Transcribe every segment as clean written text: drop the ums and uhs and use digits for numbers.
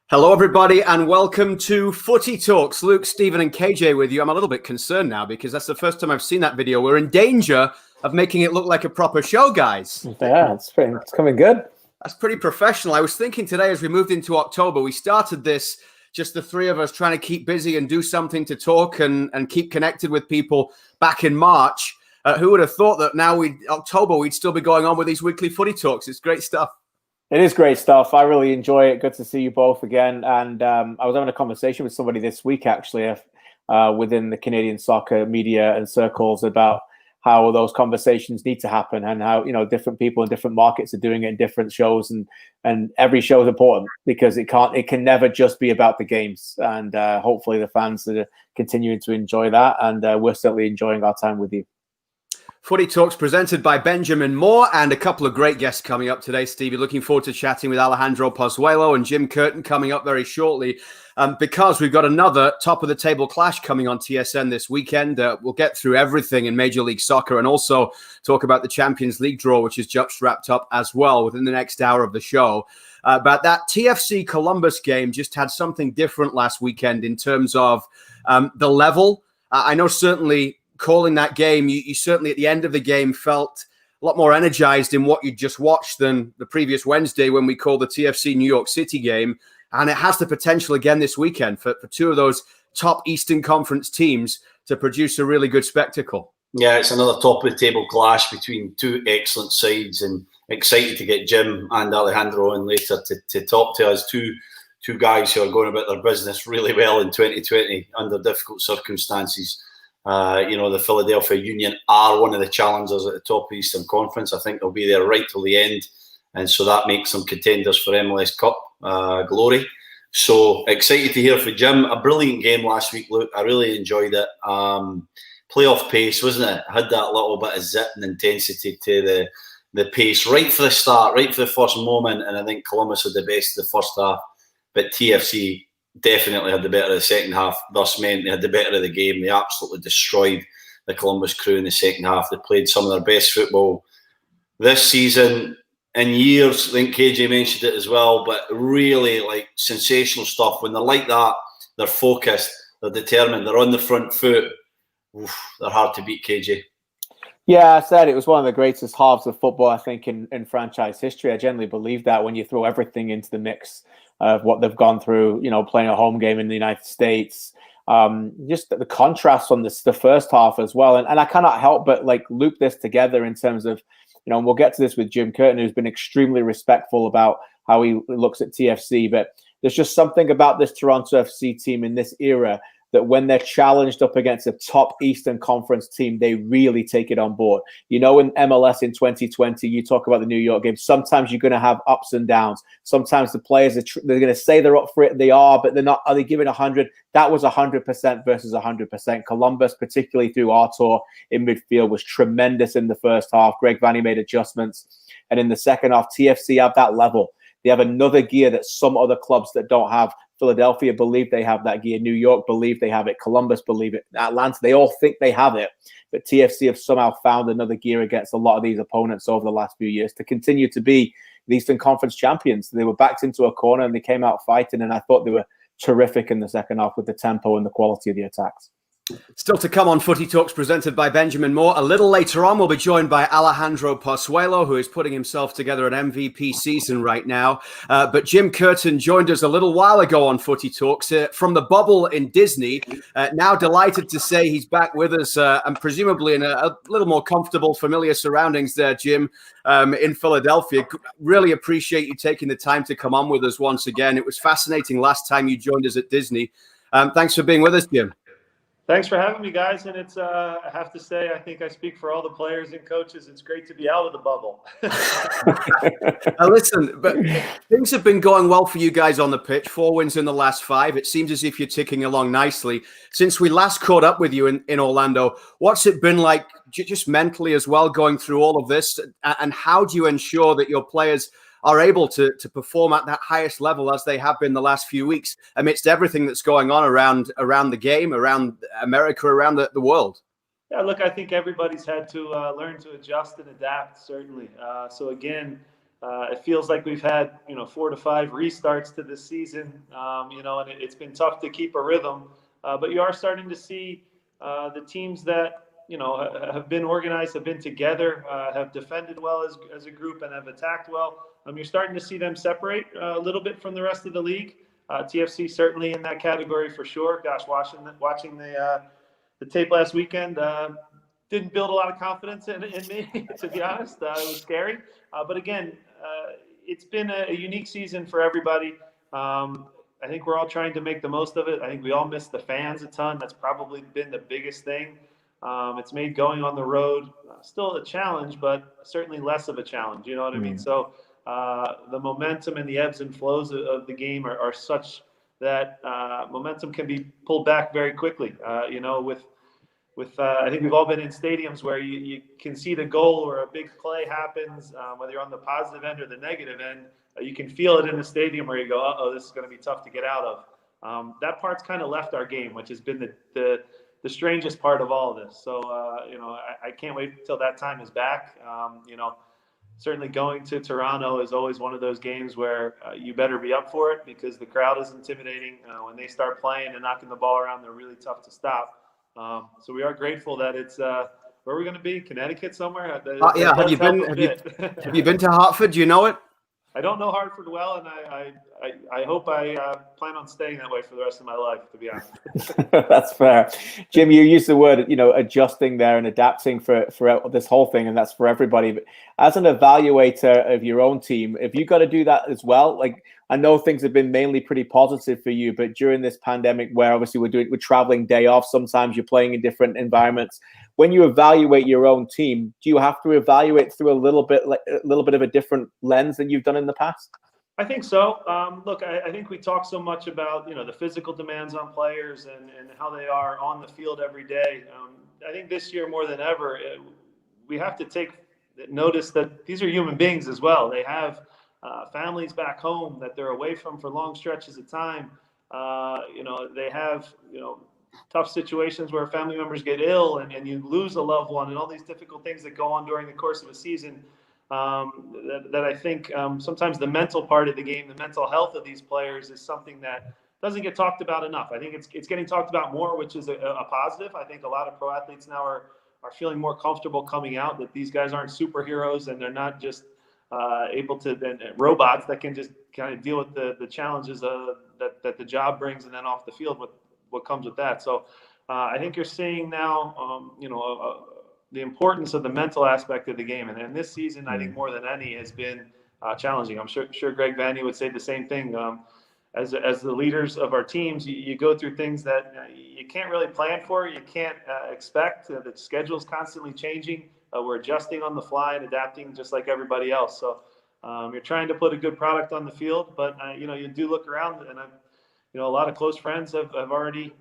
Hello, everybody, and welcome to Footy Talks. Luke, Stephen, and KJ with you. I'm a little bit concerned now because that's the first time I've seen that video. We're in danger of making it look like a proper show, guys. Yeah, it's coming good. That's pretty professional. I was thinking today as we moved into October, we started this, just the three of us trying to keep busy and do something to talk and keep connected with people back in March. Who would have thought that now October, we'd still be going on with these weekly Footy Talks? It's great stuff. It is great stuff. I really enjoy it. Good to see you both again. And I was having a conversation with somebody this week, actually, within the Canadian soccer media and circles about how those conversations need to happen and how, different people in different markets are doing it in different shows. And every show is important because it can never just be about the games. And hopefully the fans are continuing to enjoy that. And we're certainly enjoying our time with you. Footy Talks presented by Benjamin Moore, and a couple of great guests coming up today, Stevie. Looking forward to chatting with Alejandro Pozuelo and Jim Curtin coming up very shortly because we've got another top-of-the-table clash coming on TSN this weekend. We'll get through everything in Major League Soccer and also talk about the Champions League draw, which is just wrapped up as well within the next hour of the show. But that TFC Columbus game just had something different last weekend in terms of the level. I know certainly calling that game, you certainly at the end of the game felt a lot more energized in what you just watched than the previous Wednesday when we called the TFC New York City game. And it has the potential again this weekend for two of those top Eastern Conference teams to produce a really good spectacle. Yeah, it's another top-of-the-table clash between two excellent sides, and excited to get Jim and Alejandro in later to talk to us. Two guys who are going about their business really well in 2020 under difficult circumstances. The Philadelphia Union are one of the challengers at the top of the Eastern Conference. I think they'll be there right till the end. And so that makes them contenders for MLS Cup glory. So excited to hear from Jim. A brilliant game last week, Luke. I really enjoyed it. Playoff pace, wasn't it? Had that little bit of zip and intensity to the pace right for the start, right for the first moment. And I think Columbus had the best of the first half. But TFC definitely had the better of the second half. Thus meant they had the better of the game. They absolutely destroyed the Columbus Crew in the second half. They played some of their best football this season in years. I think KJ mentioned it as well, but really like sensational stuff. When they're like that, they're focused, they're determined, they're on the front foot. Oof, they're hard to beat, KJ. Yeah, I said it was one of the greatest halves of football, I think, in franchise history. I generally believe that when you throw everything into the mix of what they've gone through, playing a home game in the United States, just the contrast on the first half as well. And I cannot help but loop this together in terms of, and we'll get to this with Jim Curtin, who's been extremely respectful about how he looks at TFC. But there's just something about this Toronto FC team in this era that when they're challenged up against a top Eastern Conference team, they really take it on board. In MLS in 2020, you talk about the New York game. Sometimes you're going to have ups and downs. Sometimes the players, they're going to say they're up for it. They are, but they're not. Are they giving 100? That was 100% versus 100%. Columbus, particularly through Artur in midfield, was tremendous in the first half. Greg Vanney made adjustments. And in the second half, TFC have that level. They have another gear that some other clubs that don't have. Philadelphia believe they have that gear. New York believe they have it. Columbus believe it. Atlanta, they all think they have it. But TFC have somehow found another gear against a lot of these opponents over the last few years to continue to be the Eastern Conference champions. They were backed into a corner and they came out fighting. And I thought they were terrific in the second half with the tempo and the quality of the attacks. Still to come on Footy Talks presented by Benjamin Moore. A little later on, we'll be joined by Alejandro Pozuelo, who is putting himself together an MVP season right now. But Jim Curtin joined us a little while ago on Footy Talks from the bubble in Disney. Now delighted to say he's back with us and presumably in a little more comfortable, familiar surroundings there, Jim, in Philadelphia. Really appreciate you taking the time to come on with us once again. It was fascinating last time you joined us at Disney. Thanks for being with us, Jim. Thanks for having me, guys. And it's, I have to say, I think I speak for all the players and coaches. It's great to be out of the bubble. Listen, but things have been going well for you guys on the pitch. 4 wins in the last 5. It seems as if you're ticking along nicely. Since we last caught up with you in Orlando, what's it been like just mentally as well going through all of this? And how do you ensure that your players are able to perform at that highest level as they have been the last few weeks amidst everything that's going on around the game, around America, around the world? Yeah, look, I think everybody's had to learn to adjust and adapt, certainly. So again, It feels like we've had 4 to 5 restarts to this season, and it's been tough to keep a rhythm. But you are starting to see the teams that have been organized, have been together, have defended well as a group, and have attacked well. You're starting to see them separate a little bit from the rest of the league. TFC certainly in that category for sure. Gosh, watching the tape last weekend didn't build a lot of confidence in me, to be honest. It was scary. But again, it's been a unique season for everybody. I think we're all trying to make the most of it. I think we all miss the fans a ton. That's probably been the biggest thing. It's made going on the road still a challenge, but certainly less of a challenge. You know what I mean? So the momentum and the ebbs and flows of the game are such that momentum can be pulled back very quickly. With I think we've all been in stadiums where you can see the goal or a big play happens, whether you're on the positive end or the negative end. You can feel it in the stadium where you go, uh-oh, this is going to be tough to get out of. That part's kind of left our game, which has been the strangest part of all of this. So, I can't wait till that time is back. Certainly going to Toronto is always one of those games where you better be up for it because the crowd is intimidating. When they start playing and knocking the ball around, they're really tough to stop. So we are grateful that it's where we're going to be, Connecticut somewhere. Yeah, have you been to Hartford? Do you know it? I don't know Hartford well, and I hope I plan on staying that way for the rest of my life, to be honest. That's fair. Jim, you used the word, adjusting there and adapting for this whole thing, and that's for everybody. But as an evaluator of your own team, have you got to do that as well? Like, I know things have been mainly pretty positive for you, but during this pandemic where obviously we're traveling day off, sometimes you're playing in different environments. When you evaluate your own team, do you have to evaluate through a little bit of a different lens than you've done in the past? I think so. Look, I think we talk so much about, the physical demands on players and how they are on the field every day. I think this year more than ever, we have to take notice that these are human beings as well. They have families back home that they're away from for long stretches of time. They have, tough situations where family members get ill and you lose a loved one and all these difficult things that go on during the course of a season. That I think sometimes the mental part of the game, the mental health of these players is something that doesn't get talked about enough. I think it's getting talked about more, which is a positive. I think a lot of pro athletes now are feeling more comfortable coming out that these guys aren't superheroes and they're not just able to robots that can just kind of deal with the challenges that the job brings and then off the field with what comes with that. So I think you're seeing now, the importance of the mental aspect of the game. And this season, I think more than any has been challenging. I'm sure Greg Vanny would say the same thing. As the leaders of our teams, you go through things that you can't really plan for, you can't expect. The schedule's constantly changing. We're adjusting on the fly and adapting just like everybody else. So you're trying to put a good product on the field, but you do look around, and a lot of close friends have already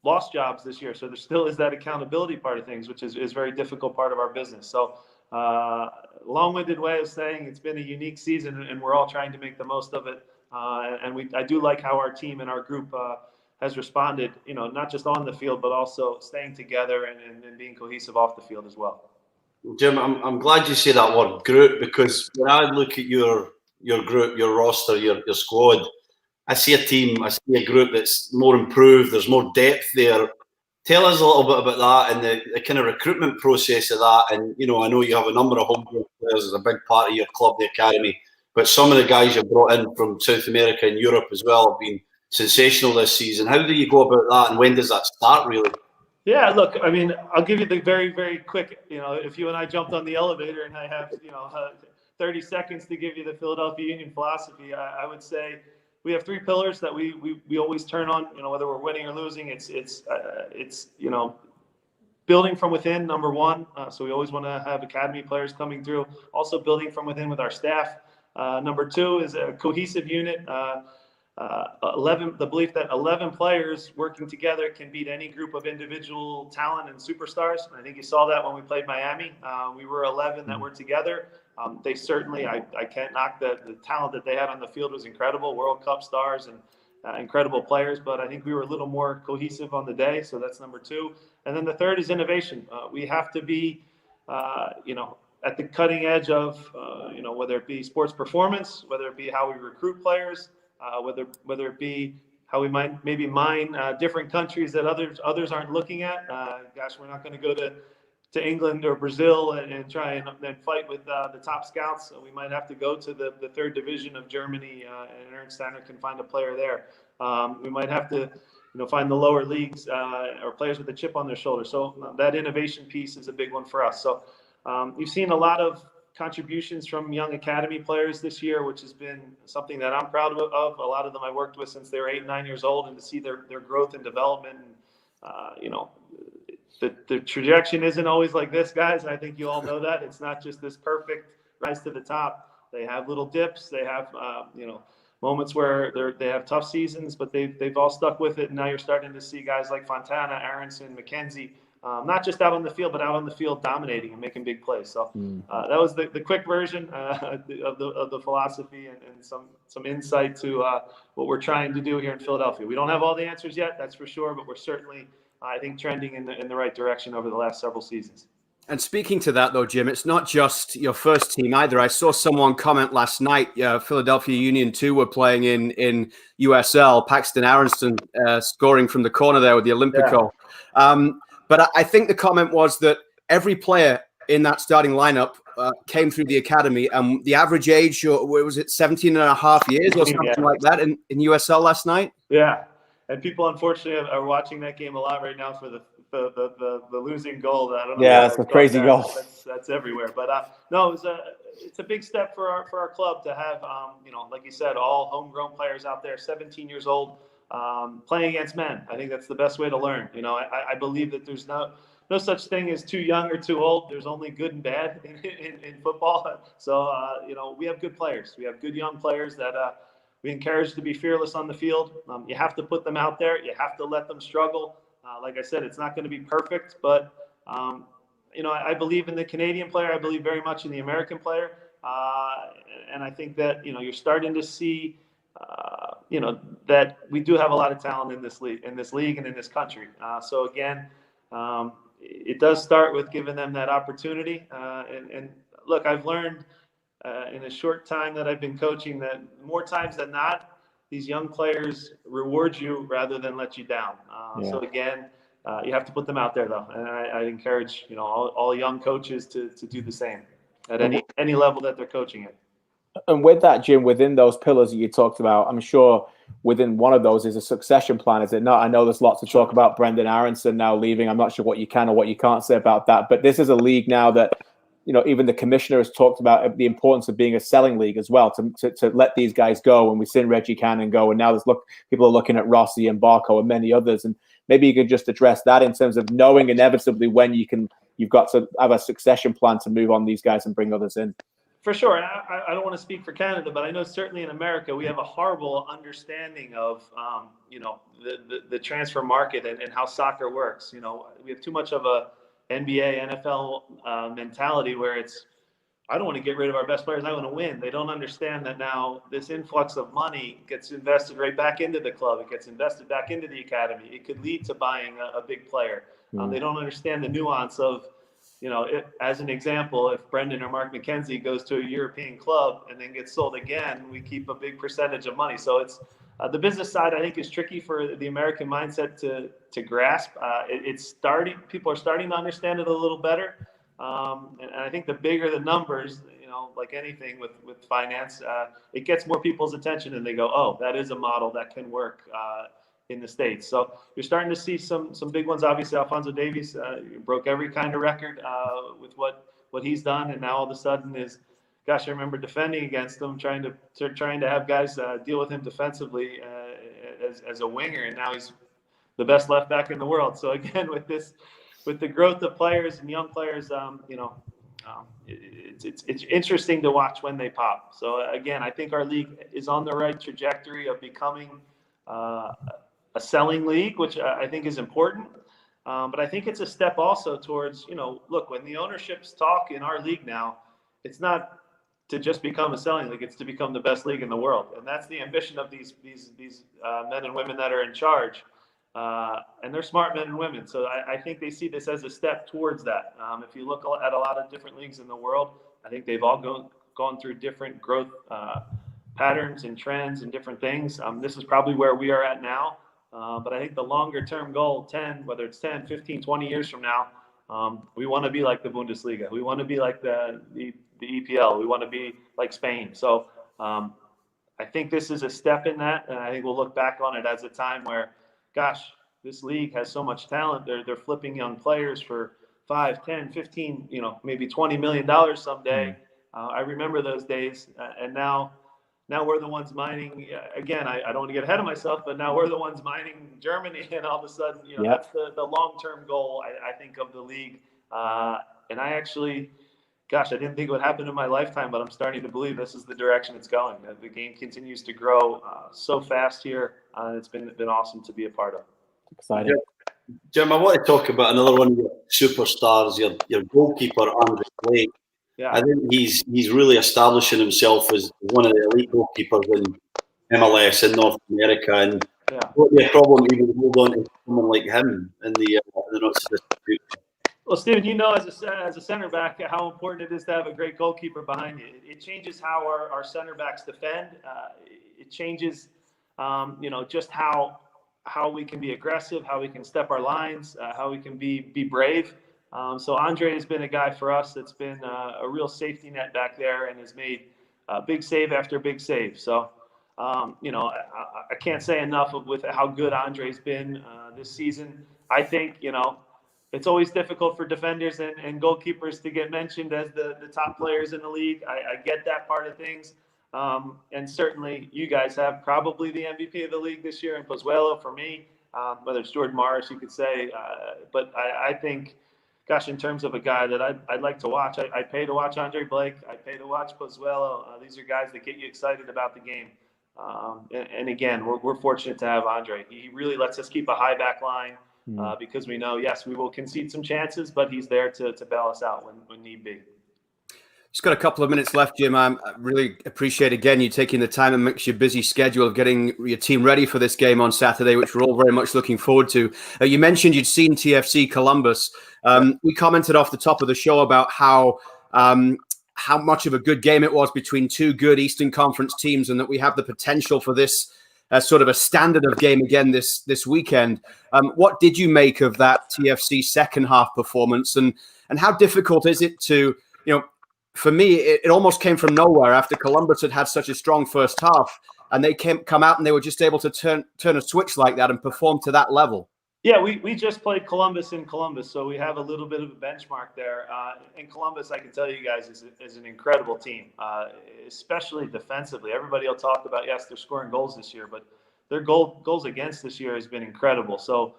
lost jobs this year. So there still is that accountability part of things, which is very difficult part of our business. So long-winded way of saying it's been a unique season, and we're all trying to make the most of it. I do like how our team and our group has responded, not just on the field, but also staying together and being cohesive off the field as well. Jim, I'm glad you say that word group, because when I look at your group, your roster, your squad, I see a team, I see a group that's more improved. There's more depth there. Tell us a little bit about that and the kind of recruitment process of that. And, I know you have a number of homegrown players as a big part of your club, the academy, but some of the guys you've brought in from South America and Europe as well have been sensational this season. How do you go about that, and when does that start, really? Yeah, look, I mean, I'll give you the very, very quick, if you and I jumped on the elevator and I have, 30 seconds to give you the Philadelphia Union philosophy, I would say we have 3 pillars that we always turn on, whether we're winning or losing. It's building from within, number one. So we always want to have academy players coming through. Also building from within with our staff. Number 2 is a cohesive unit. The belief that 11 players working together can beat any group of individual talent and superstars. I think you saw that when we played Miami. We were 11 that were together. They certainly, I can't knock the talent that they had on the field was incredible. World Cup stars and incredible players, but I think we were a little more cohesive on the day. So that's number 2. And then the third is innovation. We have to be, at the cutting edge of, whether it be sports performance, whether it be how we recruit players, whether it be how we might maybe mine different countries that others aren't looking at. We're not going to go to England or Brazil and try and then fight with the top scouts. So we might have to go to the third division of Germany, and Ernst Steiner can find a player there. We might have to find the lower leagues or players with a chip on their shoulder. So that innovation piece is a big one for us. So you've seen a lot of contributions from young academy players this year, which has been something that I'm proud of. A lot of them I worked with since they were 8, 9 years old, and to see their growth and development. The trajectory isn't always like this, guys. I think you all know that. It's not just this perfect rise to the top. They have little dips. They have, moments where they have tough seasons, but they've all stuck with it. And now you're starting to see guys like Fontana, Aronson, McKenzie, not just out on the field, but out on the field dominating and making big plays. So that was the quick version of the philosophy and some insight to what we're trying to do here in Philadelphia. We don't have all the answers yet, that's for sure, but we're certainly, I think, trending in the right direction over the last several seasons. And speaking to that, though, Jim, it's not just your first team either. I saw someone comment last night, Philadelphia Union 2 were playing in USL, Paxton Aronson scoring from the corner there with the Olympico. Yeah. But I think the comment was that every player in that starting lineup came through the academy, and the average age, was it 17 and a half years or something like that in USL last night? Yeah. And people, unfortunately, are watching that game a lot right now for the losing goal. I don't know. Yeah, it's a crazy goal. That's everywhere. But no, it's a big step for our club to have, like you said, all homegrown players out there, 17 years old, playing against men. I think that's the best way to learn. I believe that there's no such thing as too young or too old. There's only good and bad in football. So, we have good players. We have good young players that we encourage to be fearless on the field. You have to put them out there. You have to let them struggle. Like I said, it's not going to be perfect, but, I believe in the Canadian player. I believe very much in the American player. And I think that, you're starting to see, that we do have a lot of talent in this league and in this country. So again, it does start with giving them that opportunity. And look, I've learned in a short time that I've been coaching that more times than not, these young players reward you rather than let you down. So again, you have to put them out there, though, and I encourage all young coaches to do the same at any level that they're coaching at. And with that, Jim, within those pillars that you talked about, I'm sure within one of those is a succession plan, is it not? I know there's lots to talk about. Brendan Aronson now leaving. I'm not sure what you can or what you can't say about that, but this is a league now that, even the commissioner has talked about the importance of being a selling league as well, to let these guys go. And we've seen Reggie Cannon go, and now people are looking at Rossi and Barco and many others. And maybe you could just address that in terms of knowing inevitably when you've got to have a succession plan to move on these guys and bring others in. For sure. I don't want to speak for Canada, but I know certainly in America, we have a horrible understanding of, the transfer market and how soccer works. We have too much of a NBA, NFL mentality where it's, I don't want to get rid of our best players. I want to win. They don't understand that now this influx of money gets invested right back into the club. It gets invested back into the academy. It could lead to buying a big player. They don't understand the nuance of, as an example, if Brendan or Mark McKenzie goes to a European club and then gets sold again, we keep a big percentage of money. So it's the business side, I think, is tricky for the American mindset to grasp. People are starting to understand it a little better. And I think the bigger the numbers, like anything with finance, it gets more people's attention and they go, oh, that is a model that can work in the States. So you're starting to see some big ones. Obviously, Alfonso Davies broke every kind of record with what he's done. And now all of a sudden I remember defending against him, trying to have guys deal with him defensively as a winger. And now he's the best left back in the world. So again, with the growth of players and young players, it's interesting to watch when they pop. So again, I think our league is on the right trajectory of becoming a selling league, which I think is important. But I think it's a step also towards, look, when the ownerships talk in our league now, it's not to just become a selling league, it's to become the best league in the world. And that's the ambition of these men and women that are in charge. and they're smart men and women. So I think they see this as a step towards that. If you look at a lot of different leagues in the world, I think they've all gone through different growth patterns and trends and different things. This is probably where we are at now. But I think the longer term goal, whether it's 10, 15, 20 years from now, we want to be like the Bundesliga. We want to be like the EPL. We want to be like Spain. So I think this is a step in that. And I think we'll look back on it as a time where, gosh, this league has so much talent. They're flipping young players for 5, 10, 15, maybe $20 million someday. I remember those days. And now we're the ones mining. Again, I don't want to get ahead of myself, but now we're the ones mining Germany. And all of a sudden, that's the long-term goal, I think, of the league. And I actually, gosh, I didn't think it would happen in my lifetime, but I'm starting to believe this is the direction it's going. The game continues to grow so fast here. It's been awesome to be a part of. Exciting. Jim, I want to talk about another one of your superstars, your goalkeeper, Andre Blake. Yeah. I think he's really establishing himself as one of the elite goalkeepers in MLS in North America. And what would be a problem even hold on to someone like him in the not so distant future? Well, Steven, as a center back, how important it is to have a great goalkeeper behind you. It changes how our center backs defend. It changes, just how we can be aggressive, how we can step our lines, how we can be brave. So Andre has been a guy for us that's been a real safety net back there and has made big save after big save. So, I can't say enough with how good Andre's been this season. I think, it's always difficult for defenders and goalkeepers to get mentioned as the top players in the league. I get that part of things. And certainly you guys have probably the MVP of the league this year in Pozuelo for me, whether it's Jordan Morris, you could say. But I think, gosh, in terms of a guy that I'd like to watch, I pay to watch Andre Blake. I pay to watch Pozuelo. These are guys that get you excited about the game. And again, we're fortunate to have Andre. He really lets us keep a high back line because we know, yes, we will concede some chances, but he's there to bail us out when need be. Just got a couple of minutes left, Jim. I really appreciate, again, you taking the time amidst your busy schedule of getting your team ready for this game on Saturday, which we're all very much looking forward to. You mentioned you'd seen TFC Columbus. We commented off the top of the show about how much of a good game it was between two good Eastern Conference teams and that we have the potential for this sort of a standard of game again this weekend. What did you make of that TFC second half performance and how difficult is it to, for me, it almost came from nowhere after Columbus had such a strong first half, and they come out and they were just able to turn a switch like that and perform to that level. Yeah, we just played Columbus in Columbus, so we have a little bit of a benchmark there. And Columbus, I can tell you guys, is an incredible team, especially defensively. Everybody will talk about, yes, they're scoring goals this year, but their goals against this year has been incredible. So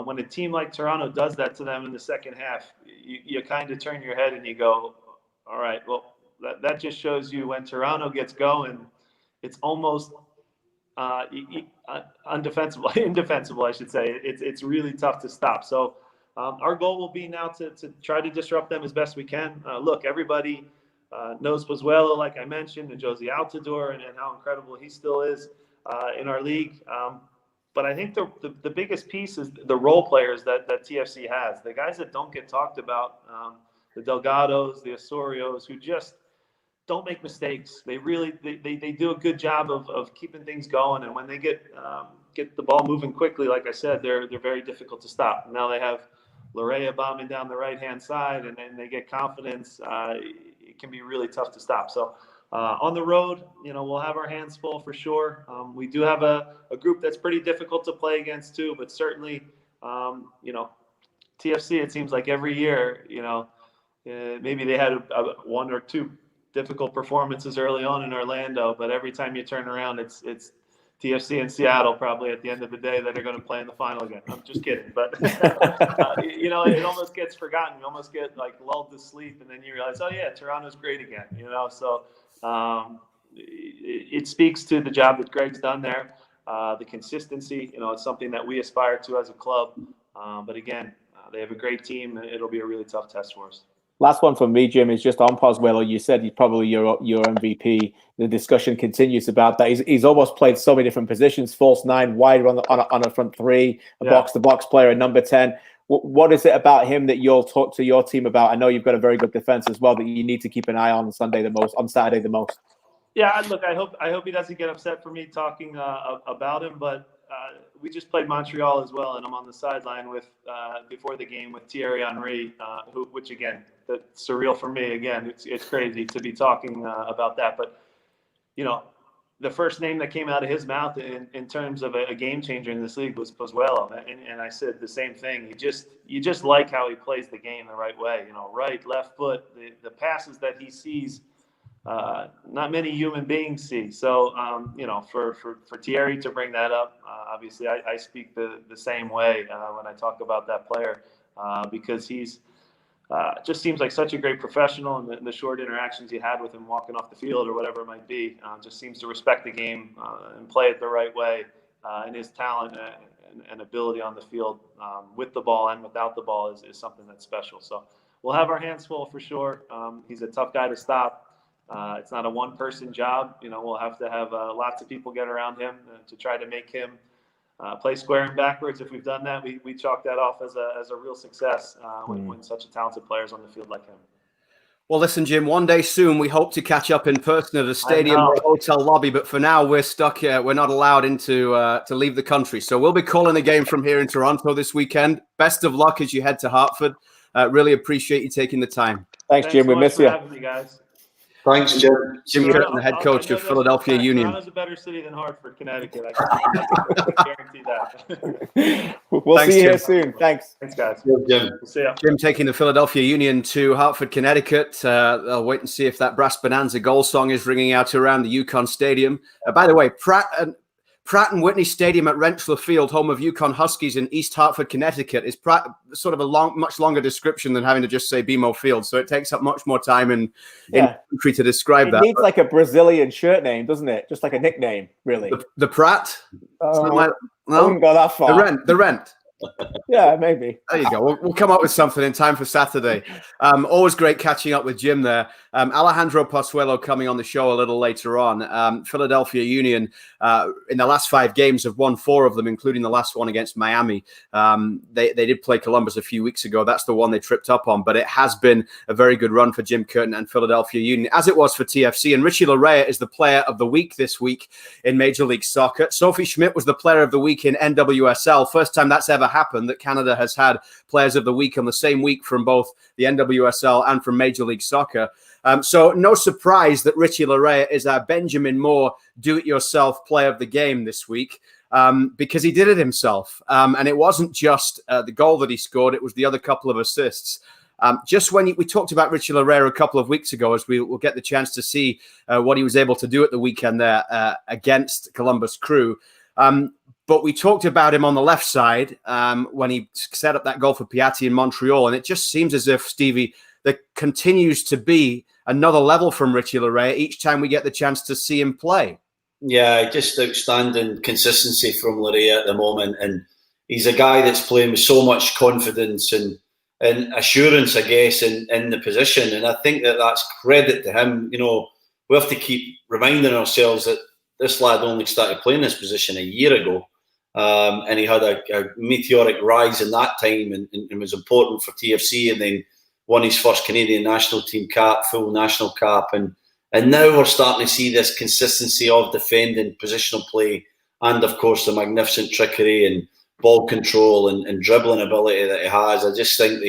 when a team like Toronto does that to them in the second half, you kind of turn your head and you go, all right, well, that just shows you when Toronto gets going, it's almost indefensible, I should say. It's really tough to stop. So our goal will be now to try to disrupt them as best we can. Look, everybody knows Pozuelo, like I mentioned, and Josie Altidore, and how incredible he still is in our league. But I think the biggest piece is the role players that TFC has, the guys that don't get talked about, the Delgados, the Osorios, who just don't make mistakes. They really they do a good job of keeping things going. And when they get the ball moving quickly, like I said, they're very difficult to stop. Now they have Larae bombing down the right-hand side, and then they get confidence. It can be really tough to stop. So on the road, we'll have our hands full for sure. We do have a group that's pretty difficult to play against too, but certainly, TFC, it seems like every year, maybe they had one or two difficult performances early on in Orlando, but every time you turn around, it's TFC and Seattle probably at the end of the day that are going to play in the final again. I'm just kidding, but it almost gets forgotten. You almost get lulled to sleep, and then you realize, oh yeah, Toronto's great again. So it speaks to the job that Greg's done there, the consistency. It's something that we aspire to as a club. But again, they have a great team, and it'll be a really tough test for us. Last one from me, Jim, is just on Pozuelo. You said he's probably your MVP. The discussion continues about that. He's almost played so many different positions: false nine, wider on a front three, a box-to-box player, a number 10. What is it about him that you'll talk to your team about? I know you've got a very good defense as well that you need to keep an eye on Saturday the most. Yeah, look, I hope he doesn't get upset for me talking about him, but we just played Montreal as well, and I'm on the sideline with before the game with Thierry Henry, which again, that's surreal for me. Again, it's crazy to be talking about that, but the first name that came out of his mouth in terms of a game changer in this league was Pozuelo, and I said the same thing. You just like how he plays the game the right way. Right, left foot, the passes that he sees. Not many human beings see. So, for Thierry to bring that up, obviously I speak the same way when I talk about that player because he's just seems like such a great professional, and the short interactions he had with him walking off the field or whatever it might be, just seems to respect the game and play it the right way. And his talent and ability on the field with the ball and without the ball is something that's special. So we'll have our hands full for sure. He's a tough guy to stop. It's not a one-person job. We'll have to have lots of people get around him to try to make him play square and backwards. If we've done that, we chalk that off as a real success when such a talented player's on the field like him. Well, listen, Jim, one day soon we hope to catch up in person at a stadium or a hotel lobby, but for now we're stuck here. We're not allowed to leave the country. So we'll be calling the game from here in Toronto this weekend. Best of luck as you head to Hartford. Really appreciate you taking the time. Thanks Jim. We miss you. Having me, guys. Thanks, Jim. Jim Curtin, the head coach of Philadelphia Union. Toronto's a better city than Hartford, Connecticut. I can guarantee that. We'll see you here soon. Thanks. Thanks, guys. Jim. We'll see ya. Jim taking the Philadelphia Union to Hartford, Connecticut. I'll wait and see if that Brass Bonanza goal song is ringing out around the UConn Stadium. By the way, Pratt and Whitney Stadium at Rentschler Field, home of UConn Huskies in East Hartford, Connecticut, is sort of a much longer description than having to just say BMO Field. So it takes up much more time in country to describe that. It needs like a Brazilian shirt name, doesn't it? Just like a nickname, really. The Pratt? I wouldn't go that far. The Rent. Yeah, maybe. There you go. We'll come up with something in time for Saturday. Always great catching up with Jim there. Alejandro Pozuelo coming on the show a little later on. Philadelphia Union, in the last 5 games, have won 4 of them, including the last one against Miami. They did play Columbus a few weeks ago. That's the one they tripped up on. But it has been a very good run for Jim Curtin and Philadelphia Union, as it was for TFC. And Richie Larae is the player of the week this week in Major League Soccer. Sophie Schmidt was the player of the week in NWSL. First time that's ever happened that Canada has had players of the week on the same week from both the NWSL and from Major League Soccer. So no surprise that Richie Larae is our Benjamin Moore do-it-yourself player of the game this week because he did it himself. And it wasn't just the goal that he scored, it was the other couple of assists. Just when we talked about Richie Larae a couple of weeks ago, as we will get the chance to see what he was able to do at the weekend there against Columbus Crew. But we talked about him on the left side when he set up that goal for Piatti in Montreal. And it just seems as if, Stevie, there continues to be another level from Richie Larae each time we get the chance to see him play. Yeah, just outstanding consistency from Larae at the moment. And he's a guy that's playing with so much confidence and assurance, I guess, in the position. And I think that's credit to him. We have to keep reminding ourselves that this lad only started playing this position a year ago. And he had a meteoric rise in that time and was important for TFC, and then won his first Canadian national team cap, full national cap. And now we're starting to see this consistency of defending, positional play, and of course the magnificent trickery and ball control and dribbling ability that he has. I just think that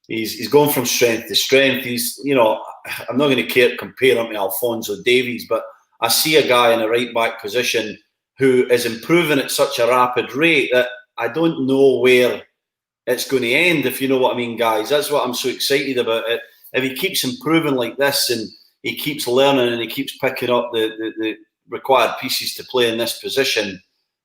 he's going from strength to strength. I'm not going to compare him to Alfonso Davies, but I see a guy in a right back position who is improving at such a rapid rate that I don't know where it's going to end, if you know what I mean, guys. That's what I'm so excited about. If he keeps improving like this and he keeps learning and he keeps picking up the required pieces to play in this position,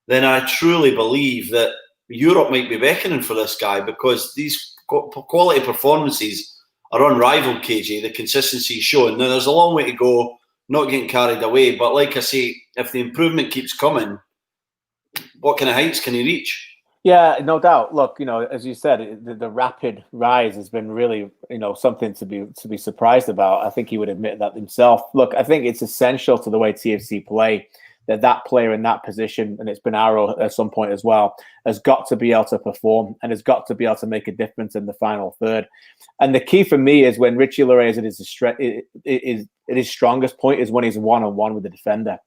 then I truly believe that Europe might be beckoning for this guy, because these quality performances are unrivaled, KJ. The consistency he's showing. Now, there's a long way to go, not getting carried away. But like I say, if the improvement keeps coming, what kind of heights can he reach? Yeah, no doubt. Look, as you said, the rapid rise has been really, something to be surprised about. I think he would admit that himself. Look, I think it's essential to the way TFC play that player in that position, and it's been Arrow at some point as well, has got to be able to perform and has got to be able to make a difference in the final third. And the key for me is when Richie Larae is at his strongest point is when he's one-on-one with the defender.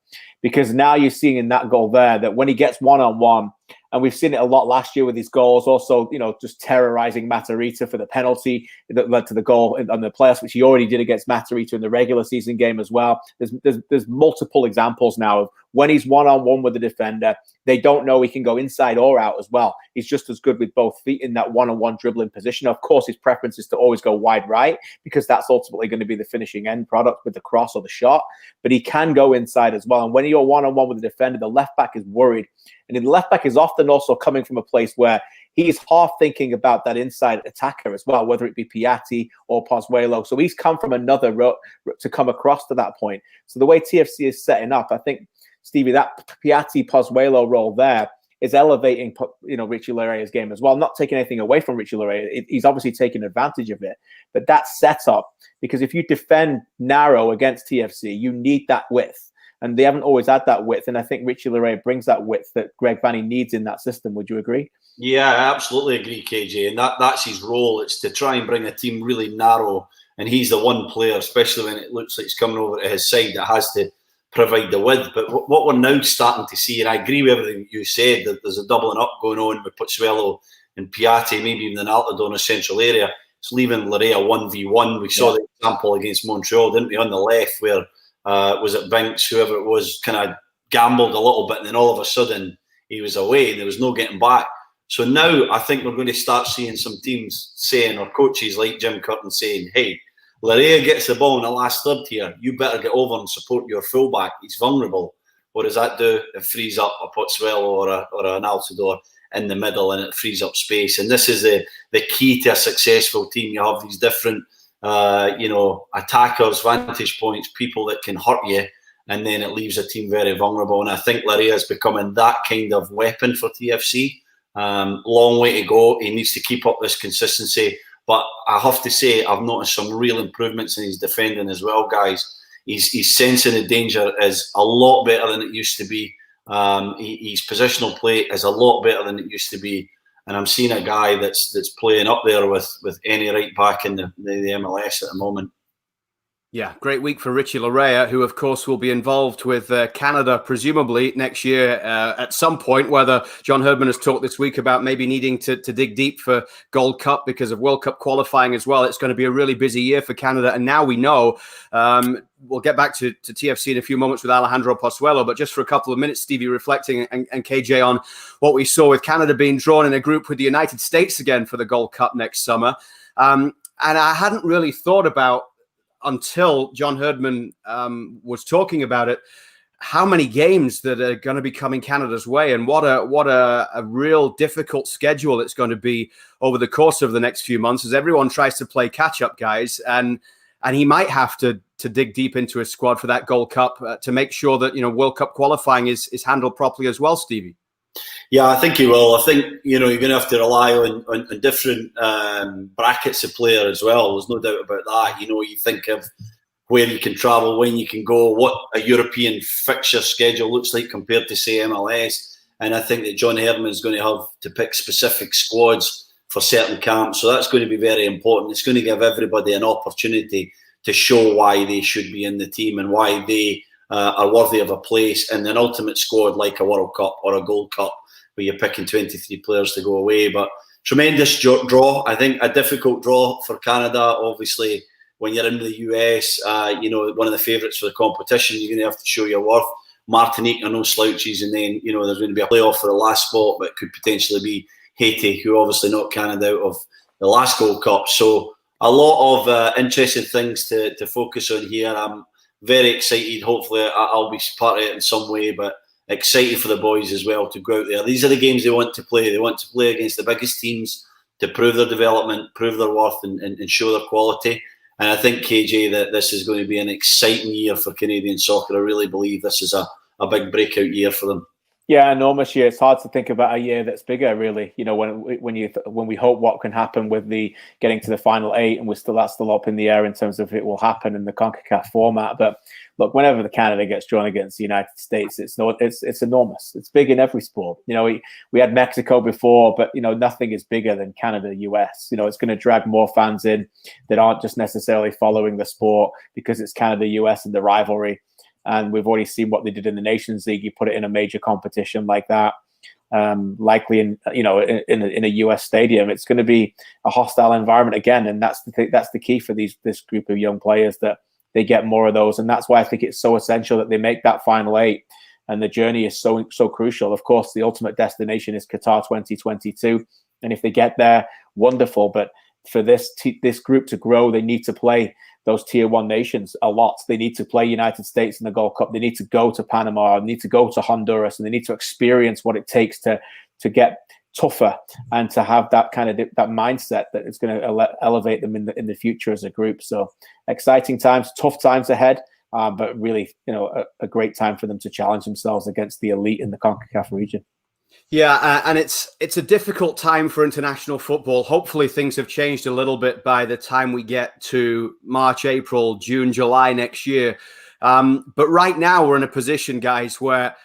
Because now you're seeing in that goal there that when he gets one-on-one, and we've seen it a lot last year with his goals, also, just terrorizing Matarrita for the penalty that led to the goal on the playoffs, which he already did against Matarrita in the regular season game as well. There's multiple examples now of when he's one-on-one with the defender, they don't know he can go inside or out as well. He's just as good with both feet in that one-on-one dribbling position. Of course, his preference is to always go wide right because that's ultimately going to be the finishing end product with the cross or the shot. But he can go inside as well. And when you're one-on-one with the defender, the left back is worried. And the left back is often also coming from a place where he's half thinking about that inside attacker as well, whether it be Piatti or Pozuelo. So he's come from another route to come across to that point. So the way TFC is setting up, I think, Stevie, that Piatti-Pozuelo role there is elevating, Richie Larae's game as well. Not taking anything away from Richie Larae. He's obviously taking advantage of it. But that setup, because if you defend narrow against TFC, you need that width. And they haven't always had that width. And I think Richie Larae brings that width that Greg Vanney needs in that system. Would you agree? Yeah, I absolutely agree, KJ. And that's his role. It's to try and bring a team really narrow. And he's the one player, especially when it looks like it's coming over to his side, that has to provide the width. But what we're now starting to see, and I agree with everything you said, that there's a doubling up going on with Pozuelo and Piatti, maybe even an Alto in a central area. It's leaving Larae a 1v1. We saw the example against Montreal, didn't we, on the left, where was it Binks, whoever it was, kind of gambled a little bit, and then all of a sudden he was away and there was no getting back. So now I think we're going to start seeing some teams saying, or coaches like Jim Curtin saying, hey, Larae gets the ball in the last third here, you better get over and support your fullback. He's vulnerable. What does that do? It frees up a Pozuelo or an Altidore in the middle, and it frees up space. And this is the key to a successful team. You have these different attackers, vantage points, people that can hurt you, and then it leaves a team very vulnerable. And I think Larae is becoming that kind of weapon for TFC. Long way to go. He needs to keep up this consistency. But I have to say, I've noticed some real improvements in his defending as well, guys. His sense of the danger is a lot better than it used to be. His positional play is a lot better than it used to be. And I'm seeing a guy that's playing up there with any right back in the MLS at the moment. Yeah, great week for Richie Larae, who, of course, will be involved with Canada, presumably, next year at some point, whether John Herdman has talked this week about maybe needing to dig deep for Gold Cup because of World Cup qualifying as well. It's going to be a really busy year for Canada. And now we know, we'll get back to TFC in a few moments with Alejandro Pozuelo, but just for a couple of minutes, Stevie, reflecting and KJ on what we saw with Canada being drawn in a group with the United States again for the Gold Cup next summer. And I hadn't really thought about, until John Herdman was talking about it, how many games that are going to be coming Canada's way, and what a real difficult schedule it's going to be over the course of the next few months as everyone tries to play catch up, guys. And he might have to dig deep into his squad for that Gold Cup to make sure that World Cup qualifying is handled properly as well, Stevie. Yeah, I think he will. I think, you're going to have to rely on different brackets of player as well. There's no doubt about that. You think of where you can travel, when you can go, what a European fixture schedule looks like compared to, say, MLS. And I think that John Herdman is going to have to pick specific squads for certain camps. So that's going to be very important. It's going to give everybody an opportunity to show why they should be in the team and why they are worthy of a place in an ultimate squad like a World Cup or a Gold Cup, where you're picking 23 players to go away. But tremendous draw. I think a difficult draw for Canada. Obviously, when you're in the US, one of the favourites for the competition, you're going to have to show your worth. Martinique are no slouches, and then there's going to be a playoff for the last spot, but it could potentially be Haiti, who obviously knocked Canada out of the last Gold Cup. So a lot of interesting things to focus on here. I'm very excited. Hopefully, I'll be part of it in some way, but excited for the boys as well to go out there. These are the games they want to play. They want to play against the biggest teams to prove their development, prove their worth, and show their quality. And I think, KJ, that this is going to be an exciting year for Canadian soccer. I really believe this is a big breakout year for them. Yeah, enormous year. It's hard to think about a year that's bigger, really. You know, when we hope what can happen with the getting to the final 8, and that's still up in the air in terms of if it will happen in the CONCACAF format. But look, whenever the Canada gets drawn against the United States, it's enormous. It's big in every sport. You know, we had Mexico before, but you know, nothing is bigger than Canada, US. You know, it's going to drag more fans in that aren't just necessarily following the sport because it's Canada, US, and the rivalry. And we've already seen what they did in the Nations League. You put it in a major competition like that, likely in a US stadium. It's going to be a hostile environment again, and that's the key for this group of young players, that they get more of those. And that's why I think it's so essential that they make that final 8. And the journey is so crucial. Of course, the ultimate destination is Qatar 2022, and if they get there, wonderful. But for this group to grow, they need to play those tier 1 nations a lot. They need to play United States in the Gold Cup. They need to go to Panama, they need to go to Honduras, and they need to experience what it takes to get tougher and to have that kind of that mindset that is going to elevate them in the future as a group. So exciting times, tough times ahead, but really, you know, a great time for them to challenge themselves against the elite in the CONCACAF region. Yeah, and it's a difficult time for international football. Hopefully things have changed a little bit by the time we get to March, April, June, July next year. But right now we're in a position, guys, where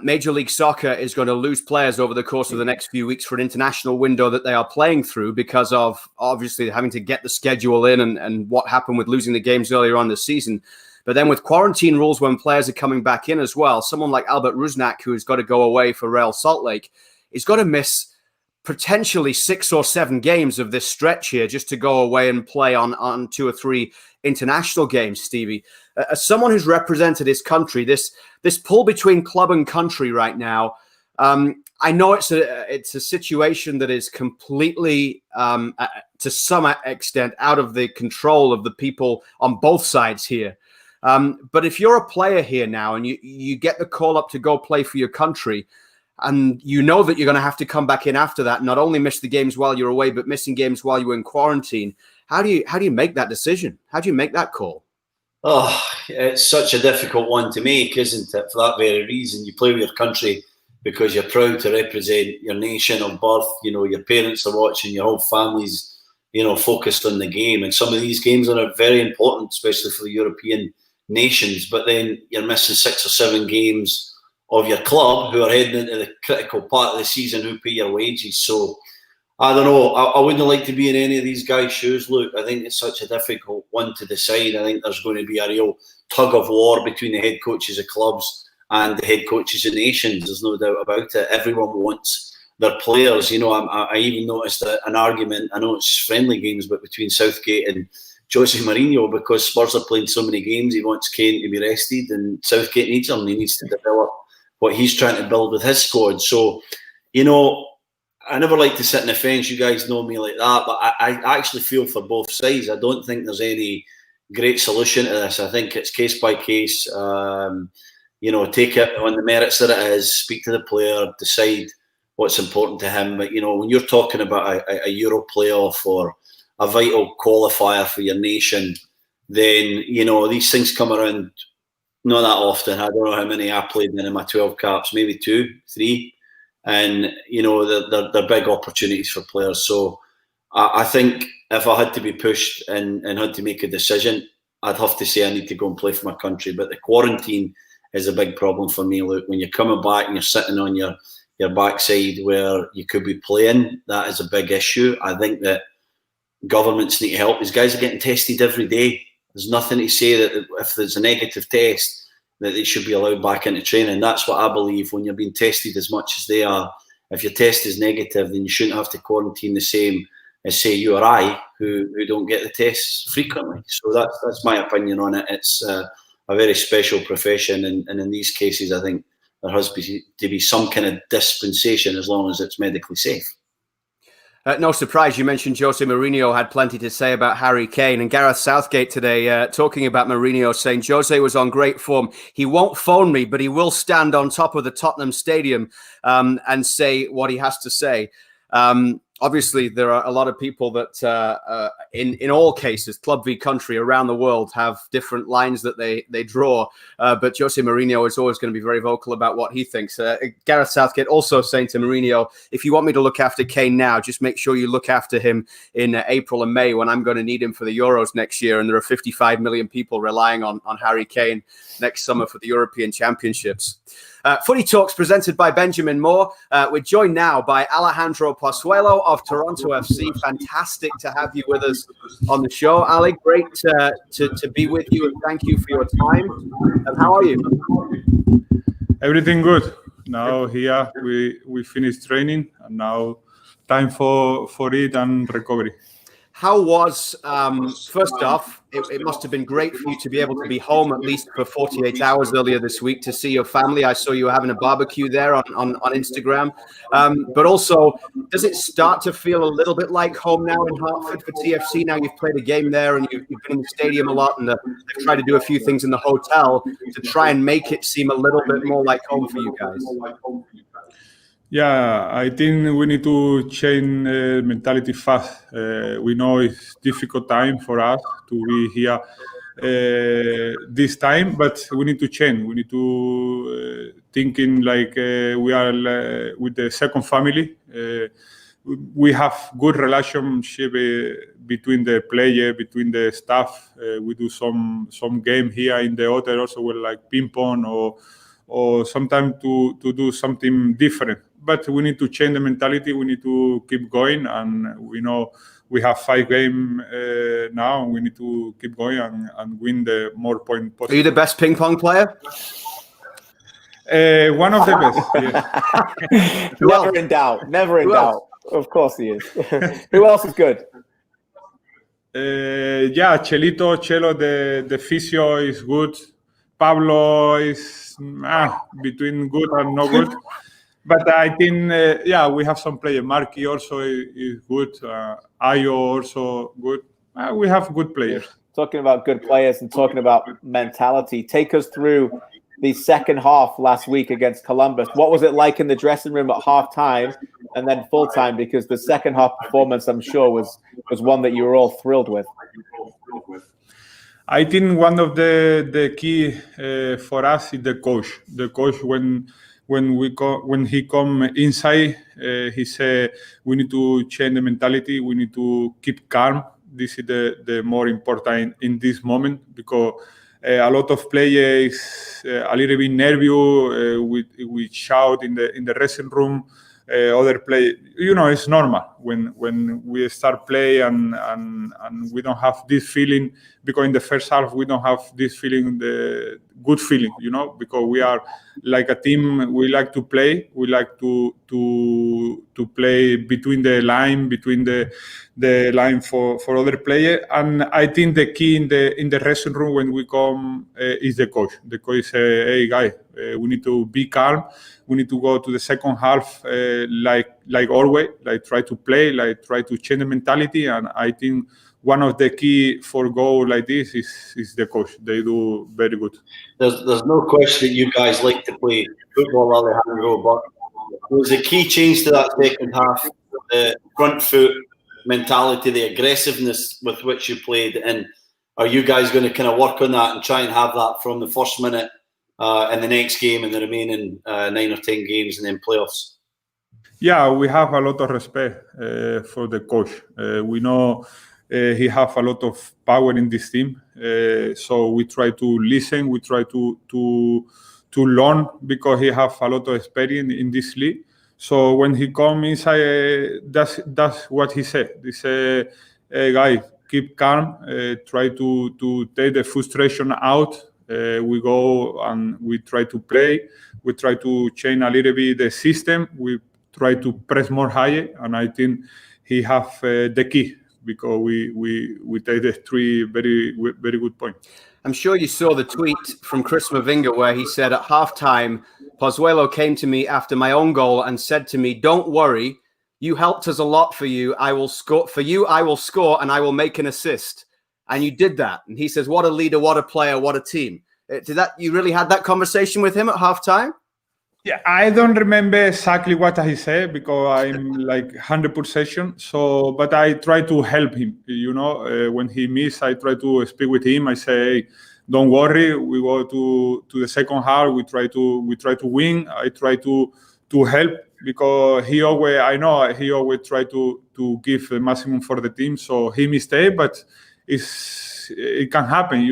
Major League Soccer is going to lose players over the course of the next few weeks for an international window that they are playing through because of obviously having to get the schedule in and what happened with losing the games earlier on this season. But then with quarantine rules when players are coming back in as well, someone like Albert Rusnak, who has got to go away for Real Salt Lake, is got to miss potentially 6 or 7 games of this stretch here just to go away and play on 2 or 3 international games, Stevie. As someone who's represented his country, this pull between club and country right now, I know it's a situation that is completely, to some extent, out of the control of the people on both sides here. But if you're a player here now and you get the call up to go play for your country, and you know that you're going to have to come back in after that, not only miss the games while you're away, but missing games while you're in quarantine, how do you make that decision? How do you make that call? Oh, it's such a difficult one to make, isn't it? For that very reason, you play with your country because you're proud to represent your nation of birth. You know, your parents are watching, your whole family's, you know, focused on the game. And some of these games are very important, especially for the European nations. But then you're missing 6 or 7 games of your club who are heading into the critical part of the season, who pay your wages. So I don't know. I wouldn't like to be in any of these guys' shoes, Luke. I think it's such a difficult one to decide. I think there's going to be a real tug of war between the head coaches of clubs and the head coaches of nations. There's no doubt about it. Everyone wants their players. You know, I even noticed an argument, I know it's friendly games, but between Southgate and Jose Mourinho, because Spurs are playing so many games, he wants Kane to be rested, and Southgate needs him. He needs to develop what he's trying to build with his squad. So, you know, I never like to sit in the fence. You guys know me like that, but I actually feel for both sides. I don't think there's any great solution to this. I think it's case by case. You know, take it on the merits that it is, speak to the player, decide what's important to him. But, you know, when you're talking about a Euro playoff or a vital qualifier for your nation, then, you know, these things come around not that often. I don't know how many I played in my 12 caps, maybe 2, 3. And, you know, they're big opportunities for players. So I think if I had to be pushed and had to make a decision, I'd have to say I need to go and play for my country. But the quarantine is a big problem for me, Luke. When you're coming back and you're sitting on your backside where you could be playing, that is a big issue. I think that governments need to help. These guys are getting tested every day. There's nothing to say that if there's a negative test, that they should be allowed back into training. That's what I believe. When you're being tested as much as they are, if your test is negative, then you shouldn't have to quarantine the same as, say, you or I, who don't get the tests frequently. So that's my opinion on it. It's a very special profession, and in these cases, I think there has to be some kind of dispensation as long as it's medically safe. No surprise, you mentioned Jose Mourinho had plenty to say about Harry Kane, and Gareth Southgate today talking about Mourinho, saying Jose was on great form. He won't phone me, but he will stand on top of the Tottenham Stadium and say what he has to say. obviously, there are a lot of people that, in all cases, club v country around the world have different lines that they draw. But Jose Mourinho is always going to be very vocal about what he thinks. Gareth Southgate also saying to Mourinho, if you want me to look after Kane now, just make sure you look after him in April and May when I'm going to need him for the Euros next year. And there are 55 million people relying on Harry Kane next summer for the European Championships. Footy Talks presented by Benjamin Moore. We're joined now by Alejandro Pozuelo of Toronto FC. Fantastic to have you with us on the show, Ale. Great to be with you, and thank you for your time. And how are you? Everything good. Now here we finished training, and now time for it and recovery. How was, first off, it must have been great for you to be able to be home at least for 48 hours earlier this week to see your family. I saw you were having a barbecue there on Instagram. But also, does it start to feel a little bit like home now in Hartford for TFC? Now you've played a game there and you've been in the stadium a lot, and they've tried to do a few things in the hotel to try and make it seem a little bit more like home for you guys. Yeah, I think we need to change mentality fast. We know it's difficult time for us to be here this time, but we need to change. We need to thinking like we are with the second family. We have good relationship between the player, between the staff. We do some game here in the hotel also with like ping pong or sometimes to do something different. But we need to change the mentality. We need to keep going, and we know we have 5 games now. And we need to keep going and win the more point possible. Are you the best ping pong player? One of the best. Yes. Never in doubt. Never in doubt. Of course he is. Who else is good? Yeah, Chelo, the physio is good. Pablo is between good and not good. But I think, we have some players. Marky also is good. Ayo also good. We have good players. Talking about good players and talking about mentality, take us through the second half last week against Columbus. What was it like in the dressing room at half-time and then full-time? Because the second half performance, I'm sure, was one that you were all thrilled with. I think one of the key for us is the coach. The coach, when he come inside, he say we need to change the mentality. We need to keep calm. This is the more important in this moment, because a lot of players a little bit nervous. We shout in the dressing room. Other play, it's normal when we start play and we don't have this feeling, because in the first half we don't have this feeling, the good feeling, because we are like a team. We like to play. We like to play between the line for other players. And I think the key in the dressing room when we come is the coach. The coach say, "Hey guys, we need to be calm. We need to go to the second half like always, like try to play, like try to change the mentality." And I think one of the key for goal like this is the coach. They do very good. There's no question that you guys like to play football, Alejandro, but was the key change to that second half the front foot mentality, the aggressiveness with which you played? And are you guys going to kind of work on that and try and have that from the first minute in the next game and the remaining 9 or 10 games and then playoffs? Yeah, we have a lot of respect for the coach. We know he have a lot of power in this team. So we try to listen. We try to learn, because he have a lot of experience in this league. So when he come inside, that's what he said. He said, "Hey guys, keep calm. Try to take the frustration out. We go and we try to play. We try to change a little bit the system. We try to press more higher." And I think he have the key, because we take the 3 very, very good points. I'm sure you saw the tweet from Chris Mavinga where he said at halftime, "Pozuelo came to me after my own goal and said to me, 'Don't worry, you helped us a lot for you. I will score for you. I will score and I will make an assist.'" And you did that. And he says, "What a leader, what a player, what a team." You really had that conversation with him at halftime? Yeah, I don't remember exactly what I said because I'm like 100%. So, but I try to help him. When he miss, I try to speak with him. I say, hey, don't worry. We go to the second half. We try to win. I try to help because I know he always try to give the maximum for the team. So he mistake, but it can happen.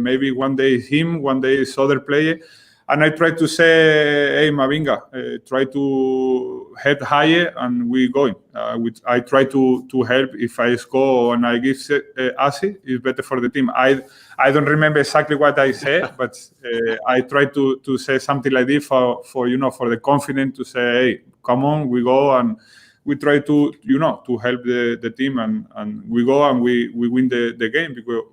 Maybe one day is him, one day is other player. And I try to say, hey, Mavinga, try to head higher and we going. I try to help. If I score and I give assist, it's better for the team. I don't remember exactly what I said, but I try to say something like this for the confidence to say, hey, come on, we go and we try to help the team and we go and we win the game because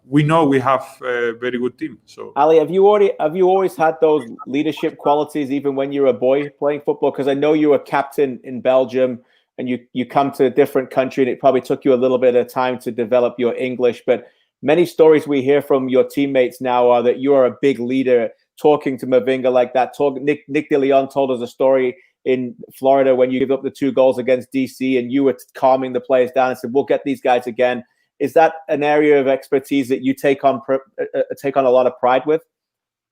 we know we have a very good team. So Ali, have you always had those leadership qualities even when you were a boy playing football? Because I know you were captain in Belgium and you come to a different country and it probably took you a little bit of time to develop your English, but many stories we hear from your teammates now are that you are a big leader, talking to Mavinga like that. Nick De Leon told us a story in Florida when you give up the 2 goals against DC and you were calming the players down and said, we'll get these guys again. Is that an area of expertise that you take on a lot of pride with?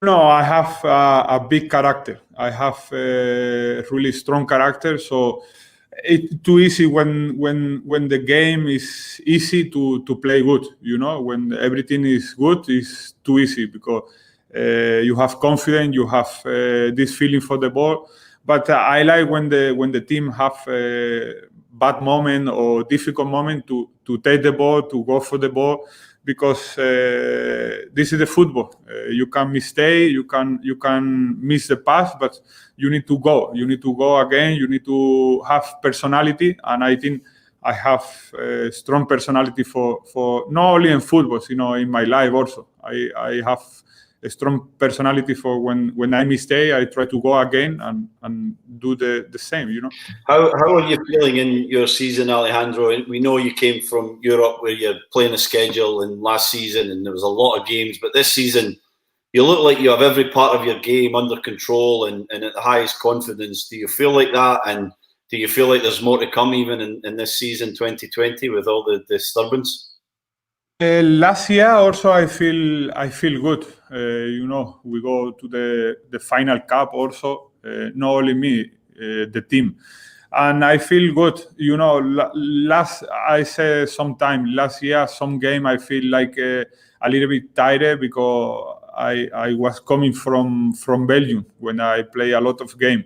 No, I have a big character. I have a really strong character. So it's too easy when the game is easy to play good. When everything is good, it's too easy because you have confidence, you have this feeling for the ball. But I like when the team have a bad moment or difficult moment to take the ball, to go for the ball, because this is the football. You can mistake, you can miss the pass, but you need to go. You need to go again. You need to have personality, and I think I have a strong personality for not only in football, in my life also. I have a strong personality for when I mistake, I try to go again and do the same, How are you feeling in your season, Alejandro? We know you came from Europe where you're playing a schedule in last season and there was a lot of games, but this season you look like you have every part of your game under control and at the highest confidence. Do you feel like that? And do you feel like there's more to come even in this season 2020 with all the disturbance? Last year also I feel good. We go to the final cup also. Not only me, the team, and I feel good. I say sometime last year some game I feel like a little bit tired because I was coming from Belgium when I play a lot of game.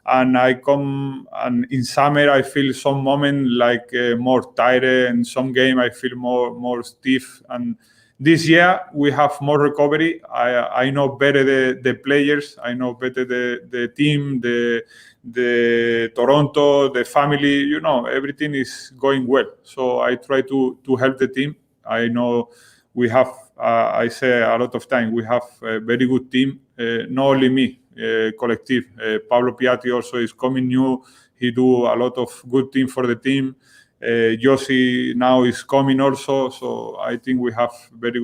And I come and in summer I feel some moment like more tired, and some game I feel more stiff. And this year we have more recovery. I know better the players. I know better the team, the Toronto, the family. Everything is going well. So I try to help the team. I know we have. I say a lot of time we have a very good team. Not only me. Collective. Pablo Piatti also is coming new. He do a lot of good thing for the team. Josie now is coming also. So I think we have very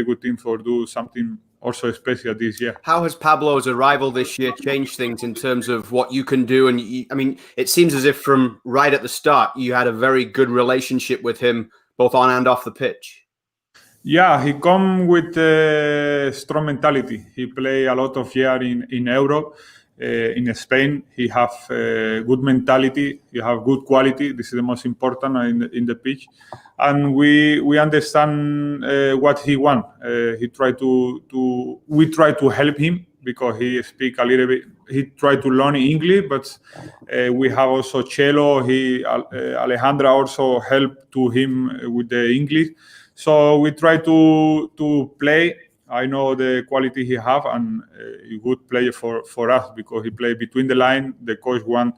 good team for do something also special this year. How has Pablo's arrival this year changed things in terms of what you can do? And it seems as if from right at the start, you had a very good relationship with him, both on and off the pitch. Yeah, he come with a strong mentality. He play a lot of year in Europe, in Spain. He have good mentality. He have good quality. This is the most important in the pitch, and we understand what he want. We try to help him because he speak a little bit. He try to learn English, but we have also Chelo. Alejandra also help to him with the English. So we try to play. I know the quality he have, and a good player for us because he play between the line. The coach want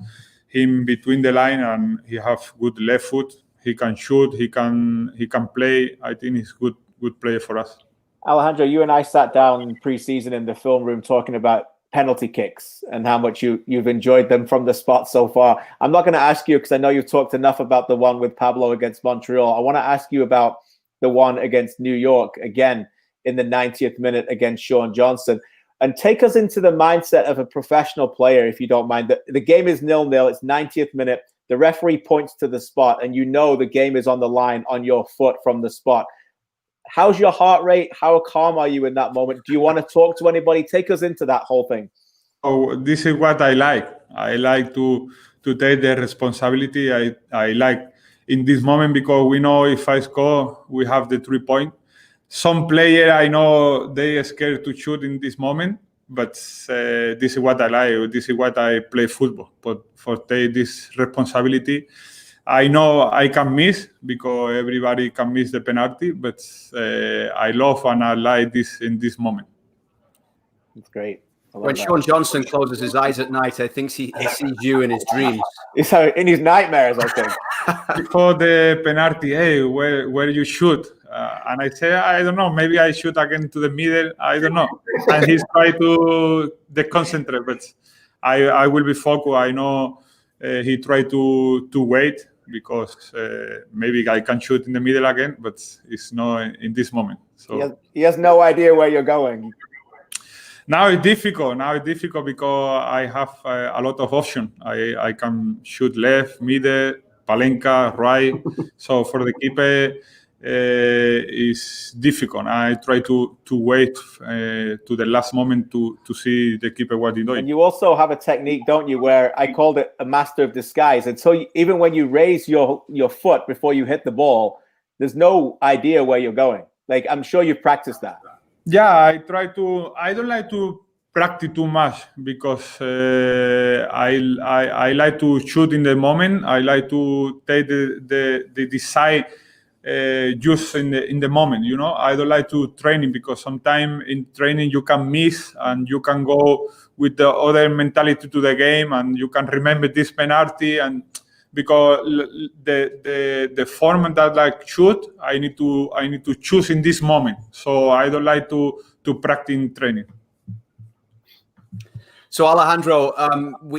him between the line, and he have good left foot. He can shoot. He can play. I think he's good player for us. Alejandro, you and I sat down pre-season in the film room talking about penalty kicks and how much you've enjoyed them from the spot so far. I'm not going to ask you because I know you've talked enough about the one with Pablo against Montreal. I want to ask you about the one against New York, again, in the 90th minute against Sean Johnson. And take us into the mindset of a professional player, if you don't mind. The game is 0-0. It's 90th minute. The referee points to the spot, and you know the game is on the line on your foot from the spot. How's your heart rate? How calm are you in that moment? Do you want to talk to anybody? Take us into that whole thing. Oh, this is what I like. I like to take the responsibility. I like in this moment, because we know if I score, we have the 3 point. Some player I know they are scared to shoot in this moment, but this is what I like. This is what I play football. But for take this responsibility, I know I can miss, because everybody can miss the penalty. But I love and I like this in this moment. It's great. When Sean Johnson closes his eyes at night, I think he sees you in his dreams. So in his nightmares, I think. Before the penalty, hey, where you shoot? And I say, I don't know, maybe I shoot again to the middle, I don't know. And he's trying to deconcentrate, but I will be focused. I know he tried to wait, because maybe I can shoot in the middle again, but it's not in this moment. So he has no idea where you're going. Now it's difficult. Because I have a lot of options. I can shoot left, middle, palenka, right. So for the keeper, it's difficult. I try to wait to the last moment to see the keeper what he's doing. And you also have a technique, don't you, where I called it a master of disguise. And so even when you raise your foot before you hit the ball, there's no idea where you're going. Like, I'm sure you've practiced that. Yeah, I don't like to practice too much, because I like to shoot in the moment. I like to take the decide just in the moment, you know. I don't like to training, because sometimes in training you can miss and you can go with the other mentality to the game, and you can remember this penalty, and because the format that I shoot, I need to choose in this moment. So I don't like to practice in training. So Alejandro,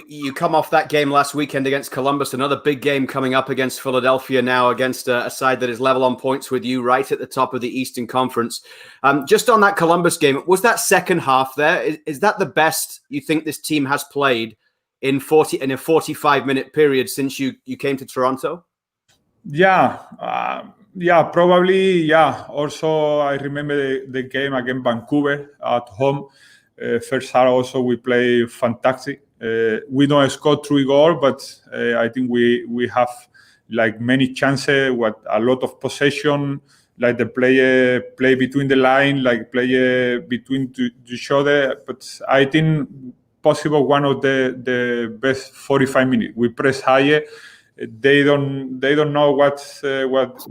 you come off that game last weekend against Columbus, another big game coming up against Philadelphia now, against a side that is level on points with you, right at the top of the Eastern Conference. Just on that Columbus game, was that second half there? Is that the best you think this team has played in a 45-minute period since you came to Toronto? Yeah, probably. Yeah. Also, I remember the game against Vancouver at home. First half also we play fantastic. We don't score 3 goals, but I think we have like many chances, a lot of possession, like the player play between the line, like player between each other. But I think possible one of the best 45 minutes. We press higher. They don't know what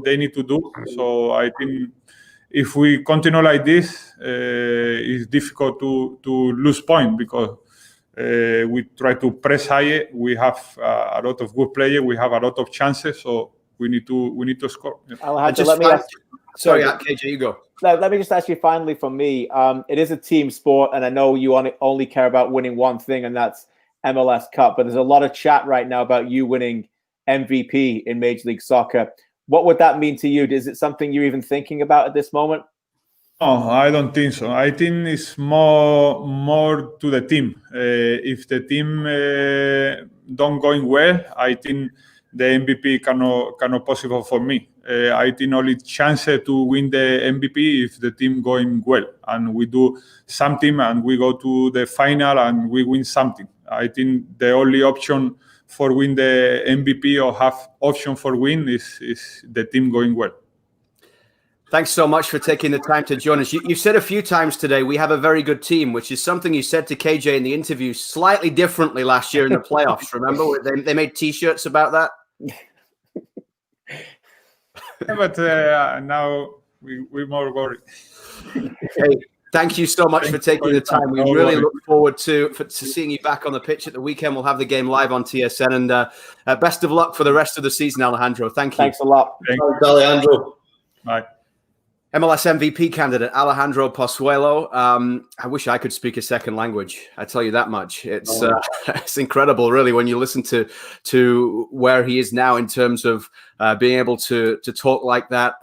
they need to do. So I think if we continue like this, it's difficult to lose point, because we try to press higher. We have a lot of good players. We have a lot of chances. So we need to score. Yeah. Alejandro, let me ask. Sorry, KJ, you go. Let me just ask you finally from me. It is a team sport, and I know you only care about winning one thing, and that's MLS Cup. But there's a lot of chat right now about you winning MVP in Major League Soccer. What would that mean to you? Is it something you're even thinking about at this moment? No, I don't think so. I think it's more to the team. If the team don't going well, I think the MVP cannot possible for me. I think only chance to win the MVP if the team going well and we do something and we go to the final and we win something. I think the only option for win the MVP or have option for win is the team going well. Thanks so much for taking the time to join us. You said a few times today, we have a very good team, which is something you said to KJ in the interview slightly differently last year in the playoffs. Remember, they made T-shirts about that? Yeah, but now we're more worried. Hey, thank you so much for taking the time. We really look forward to seeing you back on the pitch at the weekend. We'll have the game live on TSN. And best of luck for the rest of the season, Alejandro. Thank you. Thanks a lot. Thanks, Alejandro. Bye. MLS MVP candidate Alejandro Pozuelo. I wish I could speak a second language. I tell you that much. It's it's incredible, really, when you listen to where he is now in terms of being able to talk like that.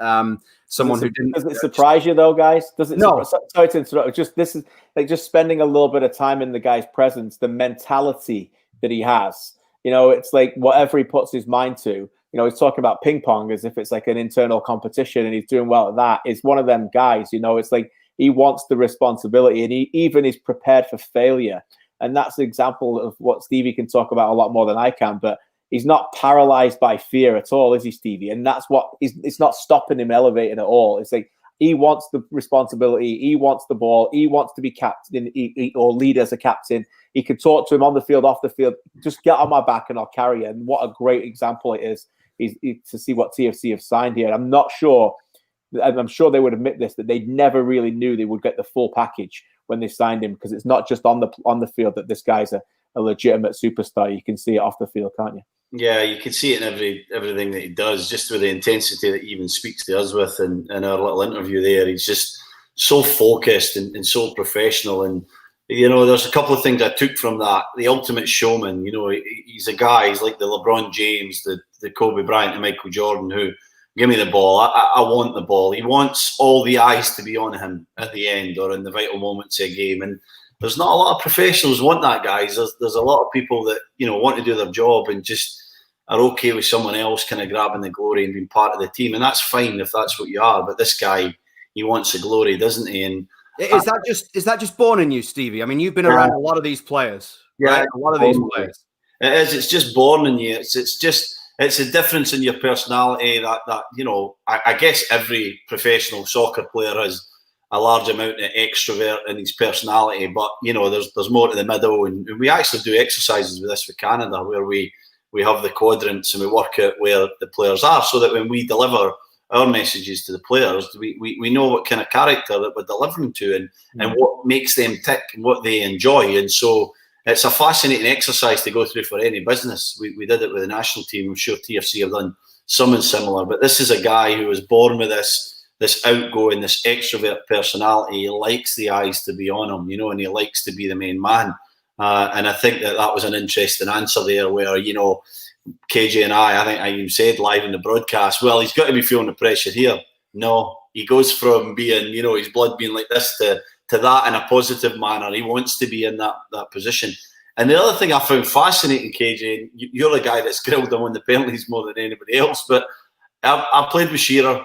Someone who didn't. Does it surprise you though, guys? Does it? No. Sorry to interrupt. This is like just spending a little bit of time in the guy's presence. The mentality that he has. It's like whatever he puts his mind to. He's talking about ping pong as if it's like an internal competition, and he's doing well at that. It's one of them guys. It's like he wants the responsibility, and he even is prepared for failure. And that's the example of what Stevie can talk about a lot more than I can. But he's not paralyzed by fear at all, is he, Stevie? And that's what it's not stopping him elevating at all. It's like he wants the responsibility. He wants the ball. He wants to be captain or lead as a captain. He can talk to him on the field, off the field. Just get on my back and I'll carry you. And what a great example it is to see what TFC have signed here. I'm not sure, I'm sure they would admit this, that they never really knew they would get the full package when they signed him, because it's not just on the field that this guy's a legitimate superstar. You can see it off the field, can't you? Yeah, you can see it in everything that he does, just with the intensity that he even speaks to us with in our little interview there. He's just so focused and so professional. And, there's a couple of things I took from that. The ultimate showman, he's a guy, he's like the LeBron James, the Kobe Bryant and Michael Jordan, who, give me the ball, I want the ball. He wants all the eyes to be on him at the end or in the vital moments of a game. And there's not a lot of professionals want that, guys. There's a lot of people that, want to do their job and just are okay with someone else kind of grabbing the glory and being part of the team. And that's fine if that's what you are. But this guy, he wants the glory, doesn't he? And is that just born in you, Stevie? I mean, you've been around a lot of these players. Yeah, right? A lot of these players. It is. It's just born in you. It's a difference in your personality that I guess every professional soccer player has a large amount of extrovert in his personality, but there's more to the middle, and we actually do exercises with this with Canada where we have the quadrants and we work out where the players are, so that when we deliver our messages to the players, we know what kind of character that we're delivering to and what makes them tick and what they enjoy. And so it's a fascinating exercise to go through for any business. We did it with the national team. I'm sure TFC have done something similar, but this is a guy who was born with this outgoing, this extrovert personality. He likes the eyes to be on him, and he likes to be the main man. And I think that was an interesting answer there where, KJ and I think I even said live in the broadcast, well, he's got to be feeling the pressure here. No, he goes from being, his blood being like this to that in a positive manner. He wants to be in that position. And the other thing I found fascinating, KJ, you're the guy that's grilled him on the penalties more than anybody else, but I played with Shearer,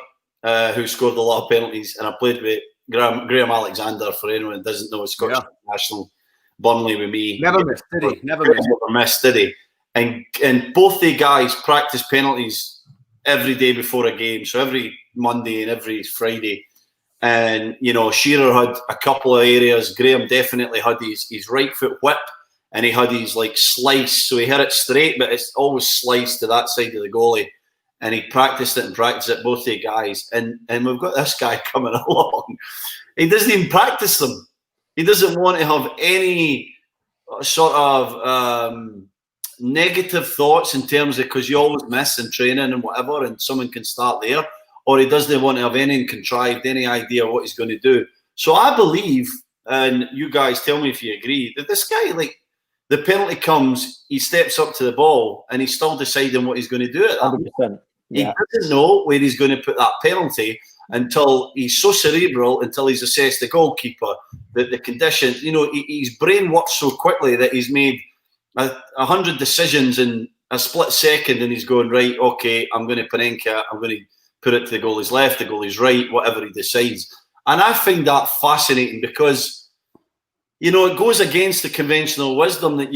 who scored a lot of penalties, and I played with Graham Alexander, for anyone that doesn't know, Scottish national, Burnley with me. Never missed, did he? Never missed, did he? And both the guys practice penalties every day before a game, so every Monday and every Friday. And Shearer had a couple of areas. Graham definitely had his right foot whip, and he had his slice, so he hit it straight, but it's always sliced to that side of the goalie. And he practiced it, both the guys. And we've got this guy coming along. He doesn't even practice them. He doesn't want to have any sort of negative thoughts in terms of, because you always miss in training and whatever, and someone can start there, or he doesn't want to have any contrived, any idea what he's going to do. So I believe, and you guys tell me if you agree, that this guy, the penalty comes, he steps up to the ball, and he's still deciding what he's going to do at that. 100%. Yeah. He doesn't know where he's going to put that penalty until he's so cerebral, until he's assessed the goalkeeper, the conditions. His brain works so quickly that he's made 100 decisions in a split second, and he's going, right, okay, I'm going to Panenka, I'm going to put it to the goalie's left, the goalie's right, whatever he decides. And I find that fascinating because, it goes against the conventional wisdom that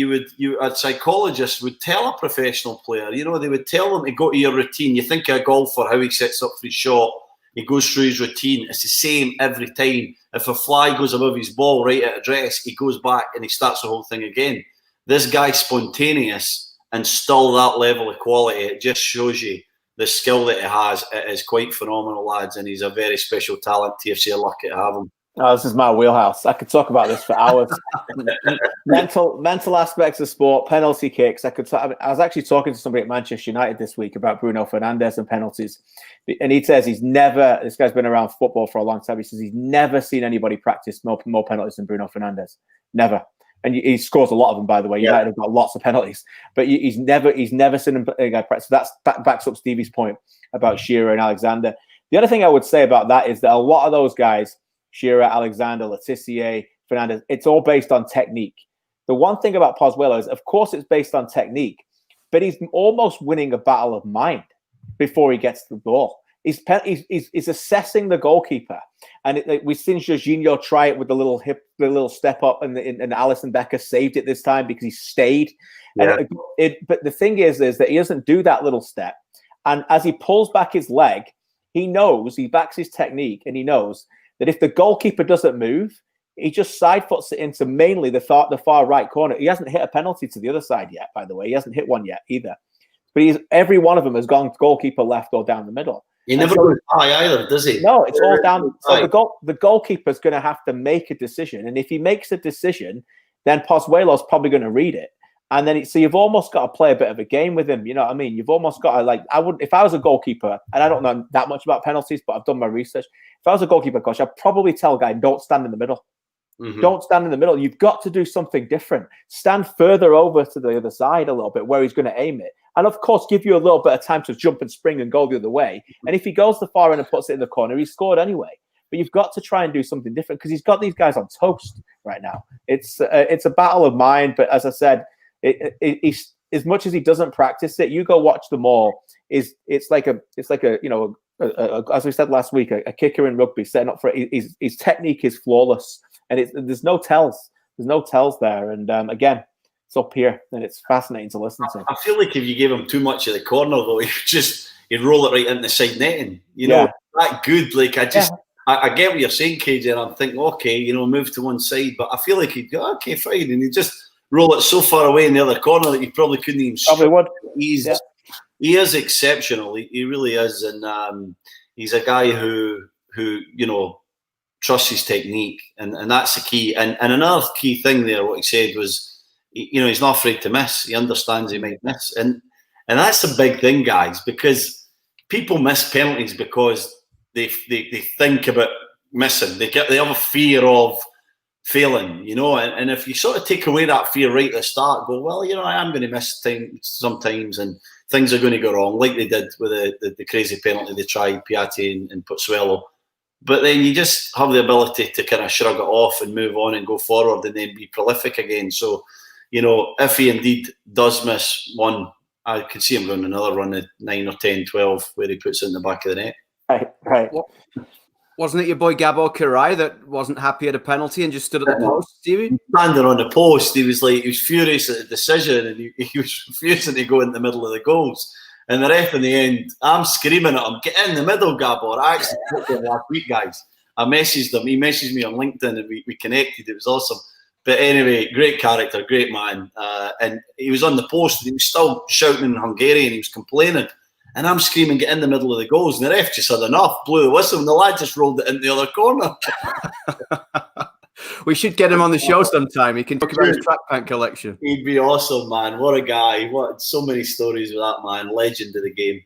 a psychologist would tell a professional player. They would tell them to go to your routine. You think of a golfer, how he sets up for his shot, he goes through his routine. It's the same every time. If a fly goes above his ball right at address, he goes back and he starts the whole thing again. This guy's spontaneous and still that level of quality. It just shows you the skill that he has. It is quite phenomenal, lads, and he's a very special talent. TFC are lucky to have him. Oh, this is my wheelhouse. I could talk about this for hours. mental aspects of sport, penalty kicks. I was actually talking to somebody at Manchester United this week about Bruno Fernandes and penalties, and he says this guy's been around football for a long time. He says he's never seen anybody practice more penalties than Bruno Fernandes. Never. And he scores a lot of them, by the way. United have got lots of penalties, but he's never seen a guy practice. So that backs up Stevie's point about Shearer and Alexander. The other thing I would say about that is that a lot of those guys, Shearer, Alexander, Letitia, Fernandes, it's all based on technique. The one thing about Pozuelo is, of course, it's based on technique, but he's almost winning a battle of mind before he gets the ball. He's assessing the goalkeeper, and we've seen Jorginho try it with the little step up, and Alisson Becker saved it this time because he stayed. Yeah. But the thing is that he doesn't do that little step, and as he pulls back his leg, he backs his technique, and he knows that if the goalkeeper doesn't move, he just side foots it into mainly the far right corner. He hasn't hit a penalty to the other side yet, by the way. He hasn't hit one yet either. But every one of them has gone goalkeeper left or down the middle. He never goes high either, does he? No, it's all down. So the goalkeeper's going to have to make a decision. And if he makes a decision, then Pozuelo's probably going to read it. And then so you've almost got to play a bit of a game with him. You know what I mean? You've almost got to, if I was a goalkeeper, and I don't know that much about penalties, but I've done my research. If I was a goalkeeper coach, I'd probably tell a guy, don't stand in the middle. Mm-hmm. Don't stand in the middle. You've got to do something different. Stand further over to the other side a little bit where he's going to aim it. And of course, give you a little bit of time to jump and spring and go the other way. And if he goes the far end and puts it in the corner, he's scored anyway. But you've got to try and do something different because he's got these guys on toast right now. It's a battle of mind. But as I said, he's, as much as he doesn't practice it, you go watch them all. It's like a as we said last week, a kicker in rugby setting up for it. His technique is flawless, and there's no tells. There's no tells there. And again, it's up here, and it's fascinating to listen to. I feel like if you gave him too much of the corner, though, he'd roll it right into the side netting. You know, that good. Like I get what you're saying, KJ, and I'm thinking, okay, move to one side, but I feel like he'd go, okay, fine, and he'd just roll it so far away in the other corner that you probably couldn't even. Probably would. He is exceptional. He really is, and he's a guy who trusts his technique, and that's the key. And another key thing there, what he said was, he's not afraid to miss. He understands he might miss, and that's a big thing, guys, because people miss penalties because they think about missing. They have a fear of failing, and if you sort of take away that fear right at the start, go, well, I am going to miss sometimes, and things are going to go wrong, like they did with the crazy penalty they tried, Piatti and Pozuelo. But then you just have the ability to kind of shrug it off and move on and go forward and then be prolific again. So, if he indeed does miss one, I could see him going another run at 9 or 10, 12, where he puts it in the back of the net. Right. Wasn't it your boy Gabo Kirai that wasn't happy at a penalty and just stood at the post, Stevie? Standing on the post, he was furious at the decision, and he was refusing to go in the middle of the goals. And the ref in the end, I'm screaming at him, get in the middle, Gabo. I actually spoke to him last week, guys. I messaged him. He messaged me on LinkedIn, and we connected. It was awesome. But anyway, great character, great man. And he was on the post, and he was still shouting in Hungarian. He was complaining. And I'm screaming, get in the middle of the goals. And the ref just had enough, blew the whistle, and the lad just rolled it in the other corner. We should get him on the show sometime. He can talk about his track pant collection. He'd be awesome, man. What a guy. So many stories with that man. Legend of the game.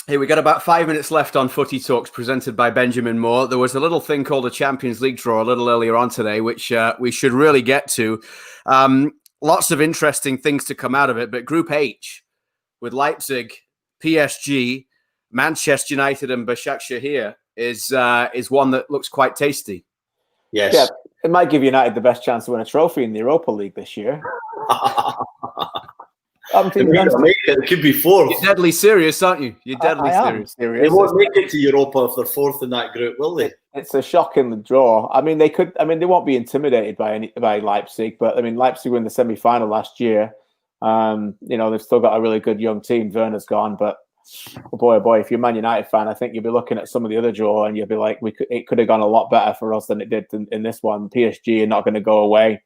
Hey, we got about 5 minutes left on Footy Talks, presented by Benjamin Moore. There was a little thing called a Champions League draw a little earlier on today, which we should really get to. Lots of interesting things to come out of it. But Group H, with Leipzig, PSG, Manchester United, and Başakşehir is one that looks quite tasty. Yes. Yeah, it might give United the best chance to win a trophy in the Europa League this year. It could be fourth. You're deadly serious, aren't you? You're deadly serious. They won't make it to Europa if they're fourth in that group, will they? It's a shock in the draw. I mean, they won't be intimidated by Leipzig, but I mean, Leipzig won the semi-final last year. They've still got a really good young team. Werner's gone, but oh boy, if you're a Man United fan, I think you'll be looking at some of the other draw and you'll be like, it could have gone a lot better for us than it did in this one. PSG are not going to go away.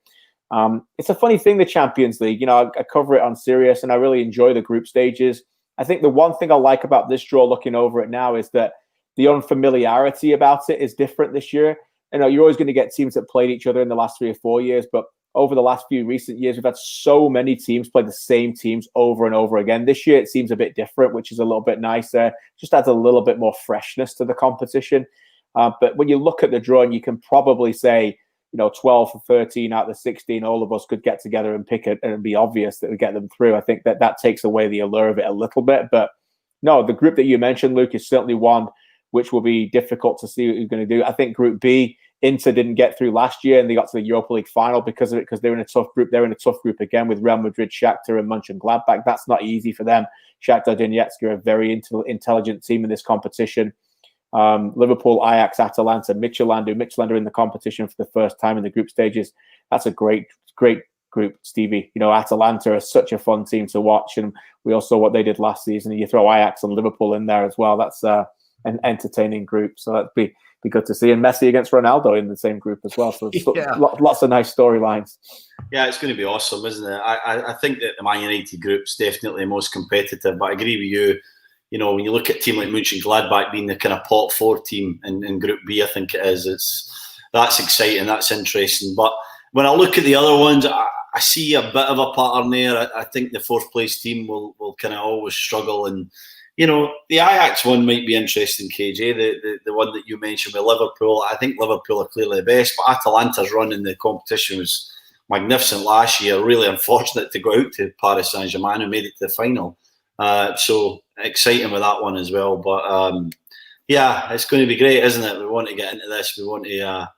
It's a funny thing, the Champions League. I cover it on Sirius, and I really enjoy the group stages. I think the one thing I like about this draw, looking over it now, is that the unfamiliarity about it is different this year. you're always going to get teams that played each other in the last 3 or 4 years, but over the last few recent years, we've had so many teams play the same teams over and over again. This year, it seems a bit different, which is a little bit nicer. Just adds a little bit more freshness to the competition. But when you look at the drawing, you can probably say, 12 or 13 out of the 16, all of us could get together and pick it, and it'd be obvious that we get them through. I think that takes away the allure of it a little bit. But no, the group that you mentioned, Luke, is certainly one which will be difficult to see what he's going to do. I think Group B, Inter didn't get through last year, and they got to the Europa League final because of it, because they're in a tough group. They're in a tough group again with Real Madrid, Shakhtar, and Mönchengladbach. That's not easy for them. Shakhtar Donetsk are a very intelligent team in this competition. Liverpool, Ajax, Atalanta, Midtjylland are in the competition for the first time in the group stages. That's a great group, Stevie. Atalanta are such a fun team to watch, and we all saw what they did last season. You throw Ajax and Liverpool in there as well. That's an entertaining group. So that'd be good to see. And Messi against Ronaldo in the same group as well. So lots of nice storylines. Yeah, it's going to be awesome, isn't it? I think that the Man United group's definitely the most competitive, but I agree with you. When you look at a team like Mönchengladbach being the kind of pot 4 team in Group B, I think it is. That's exciting. That's interesting. But when I look at the other ones, I see a bit of a pattern there. I think the 4th place team will kind of always struggle. And, the Ajax one might be interesting, KJ, the one that you mentioned with Liverpool. I think Liverpool are clearly the best, but Atalanta's run in the competition was magnificent last year. Really unfortunate to go out to Paris Saint-Germain, who made it to the final. So exciting with that one as well. But it's going to be great, isn't it? We want to get into this. We want to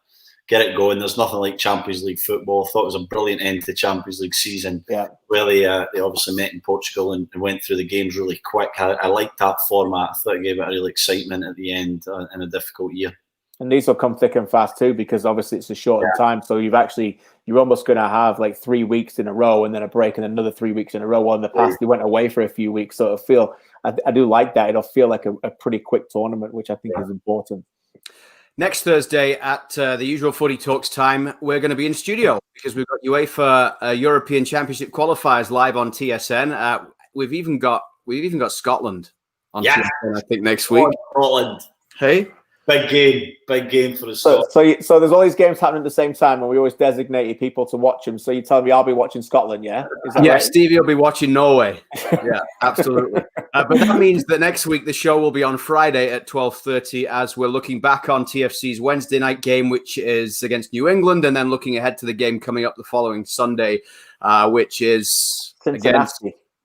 get it going. There's nothing like Champions League football. I thought it was a brilliant end to the Champions League season. Yeah, where they obviously met in Portugal and went through the games really quick. I liked that format. I thought it gave it a real excitement at the end in a difficult year. And these will come thick and fast too, because obviously it's a shortened time. So you're almost going to have like 3 weeks in a row and then a break and another 3 weeks in a row. Well, in the past, they went away for a few weeks. So I do like that. It'll feel like a pretty quick tournament, which I think is important. Next Thursday at the usual Footy Talks time, we're going to be in studio because we've got UEFA European Championship qualifiers live on TSN. We've even got Scotland on TSN, I think, next week. Scotland. Hey? Big game for us. So there's all these games happening at the same time, and we always designated people to watch them. So you tell me I'll be watching Scotland, yeah? Is that right? Stevie will be watching Norway. Yeah, absolutely. But that means that next week the show will be on Friday at 12:30 as we're looking back on TFC's Wednesday night game, which is against New England, and then looking ahead to the game coming up the following Sunday, which is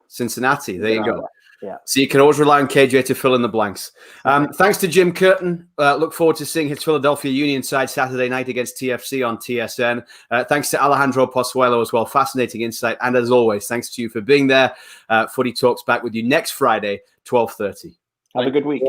Cincinnati. There you go. Yeah. So you can always rely on KJ to fill in the blanks. Thanks to Jim Curtin. Look forward to seeing his Philadelphia Union side Saturday night against TFC on TSN. Thanks to Alejandro Pozuelo as well. Fascinating insight. And as always, thanks to you for being there. Footy Talks back with you next Friday, 12:30. Have a good week.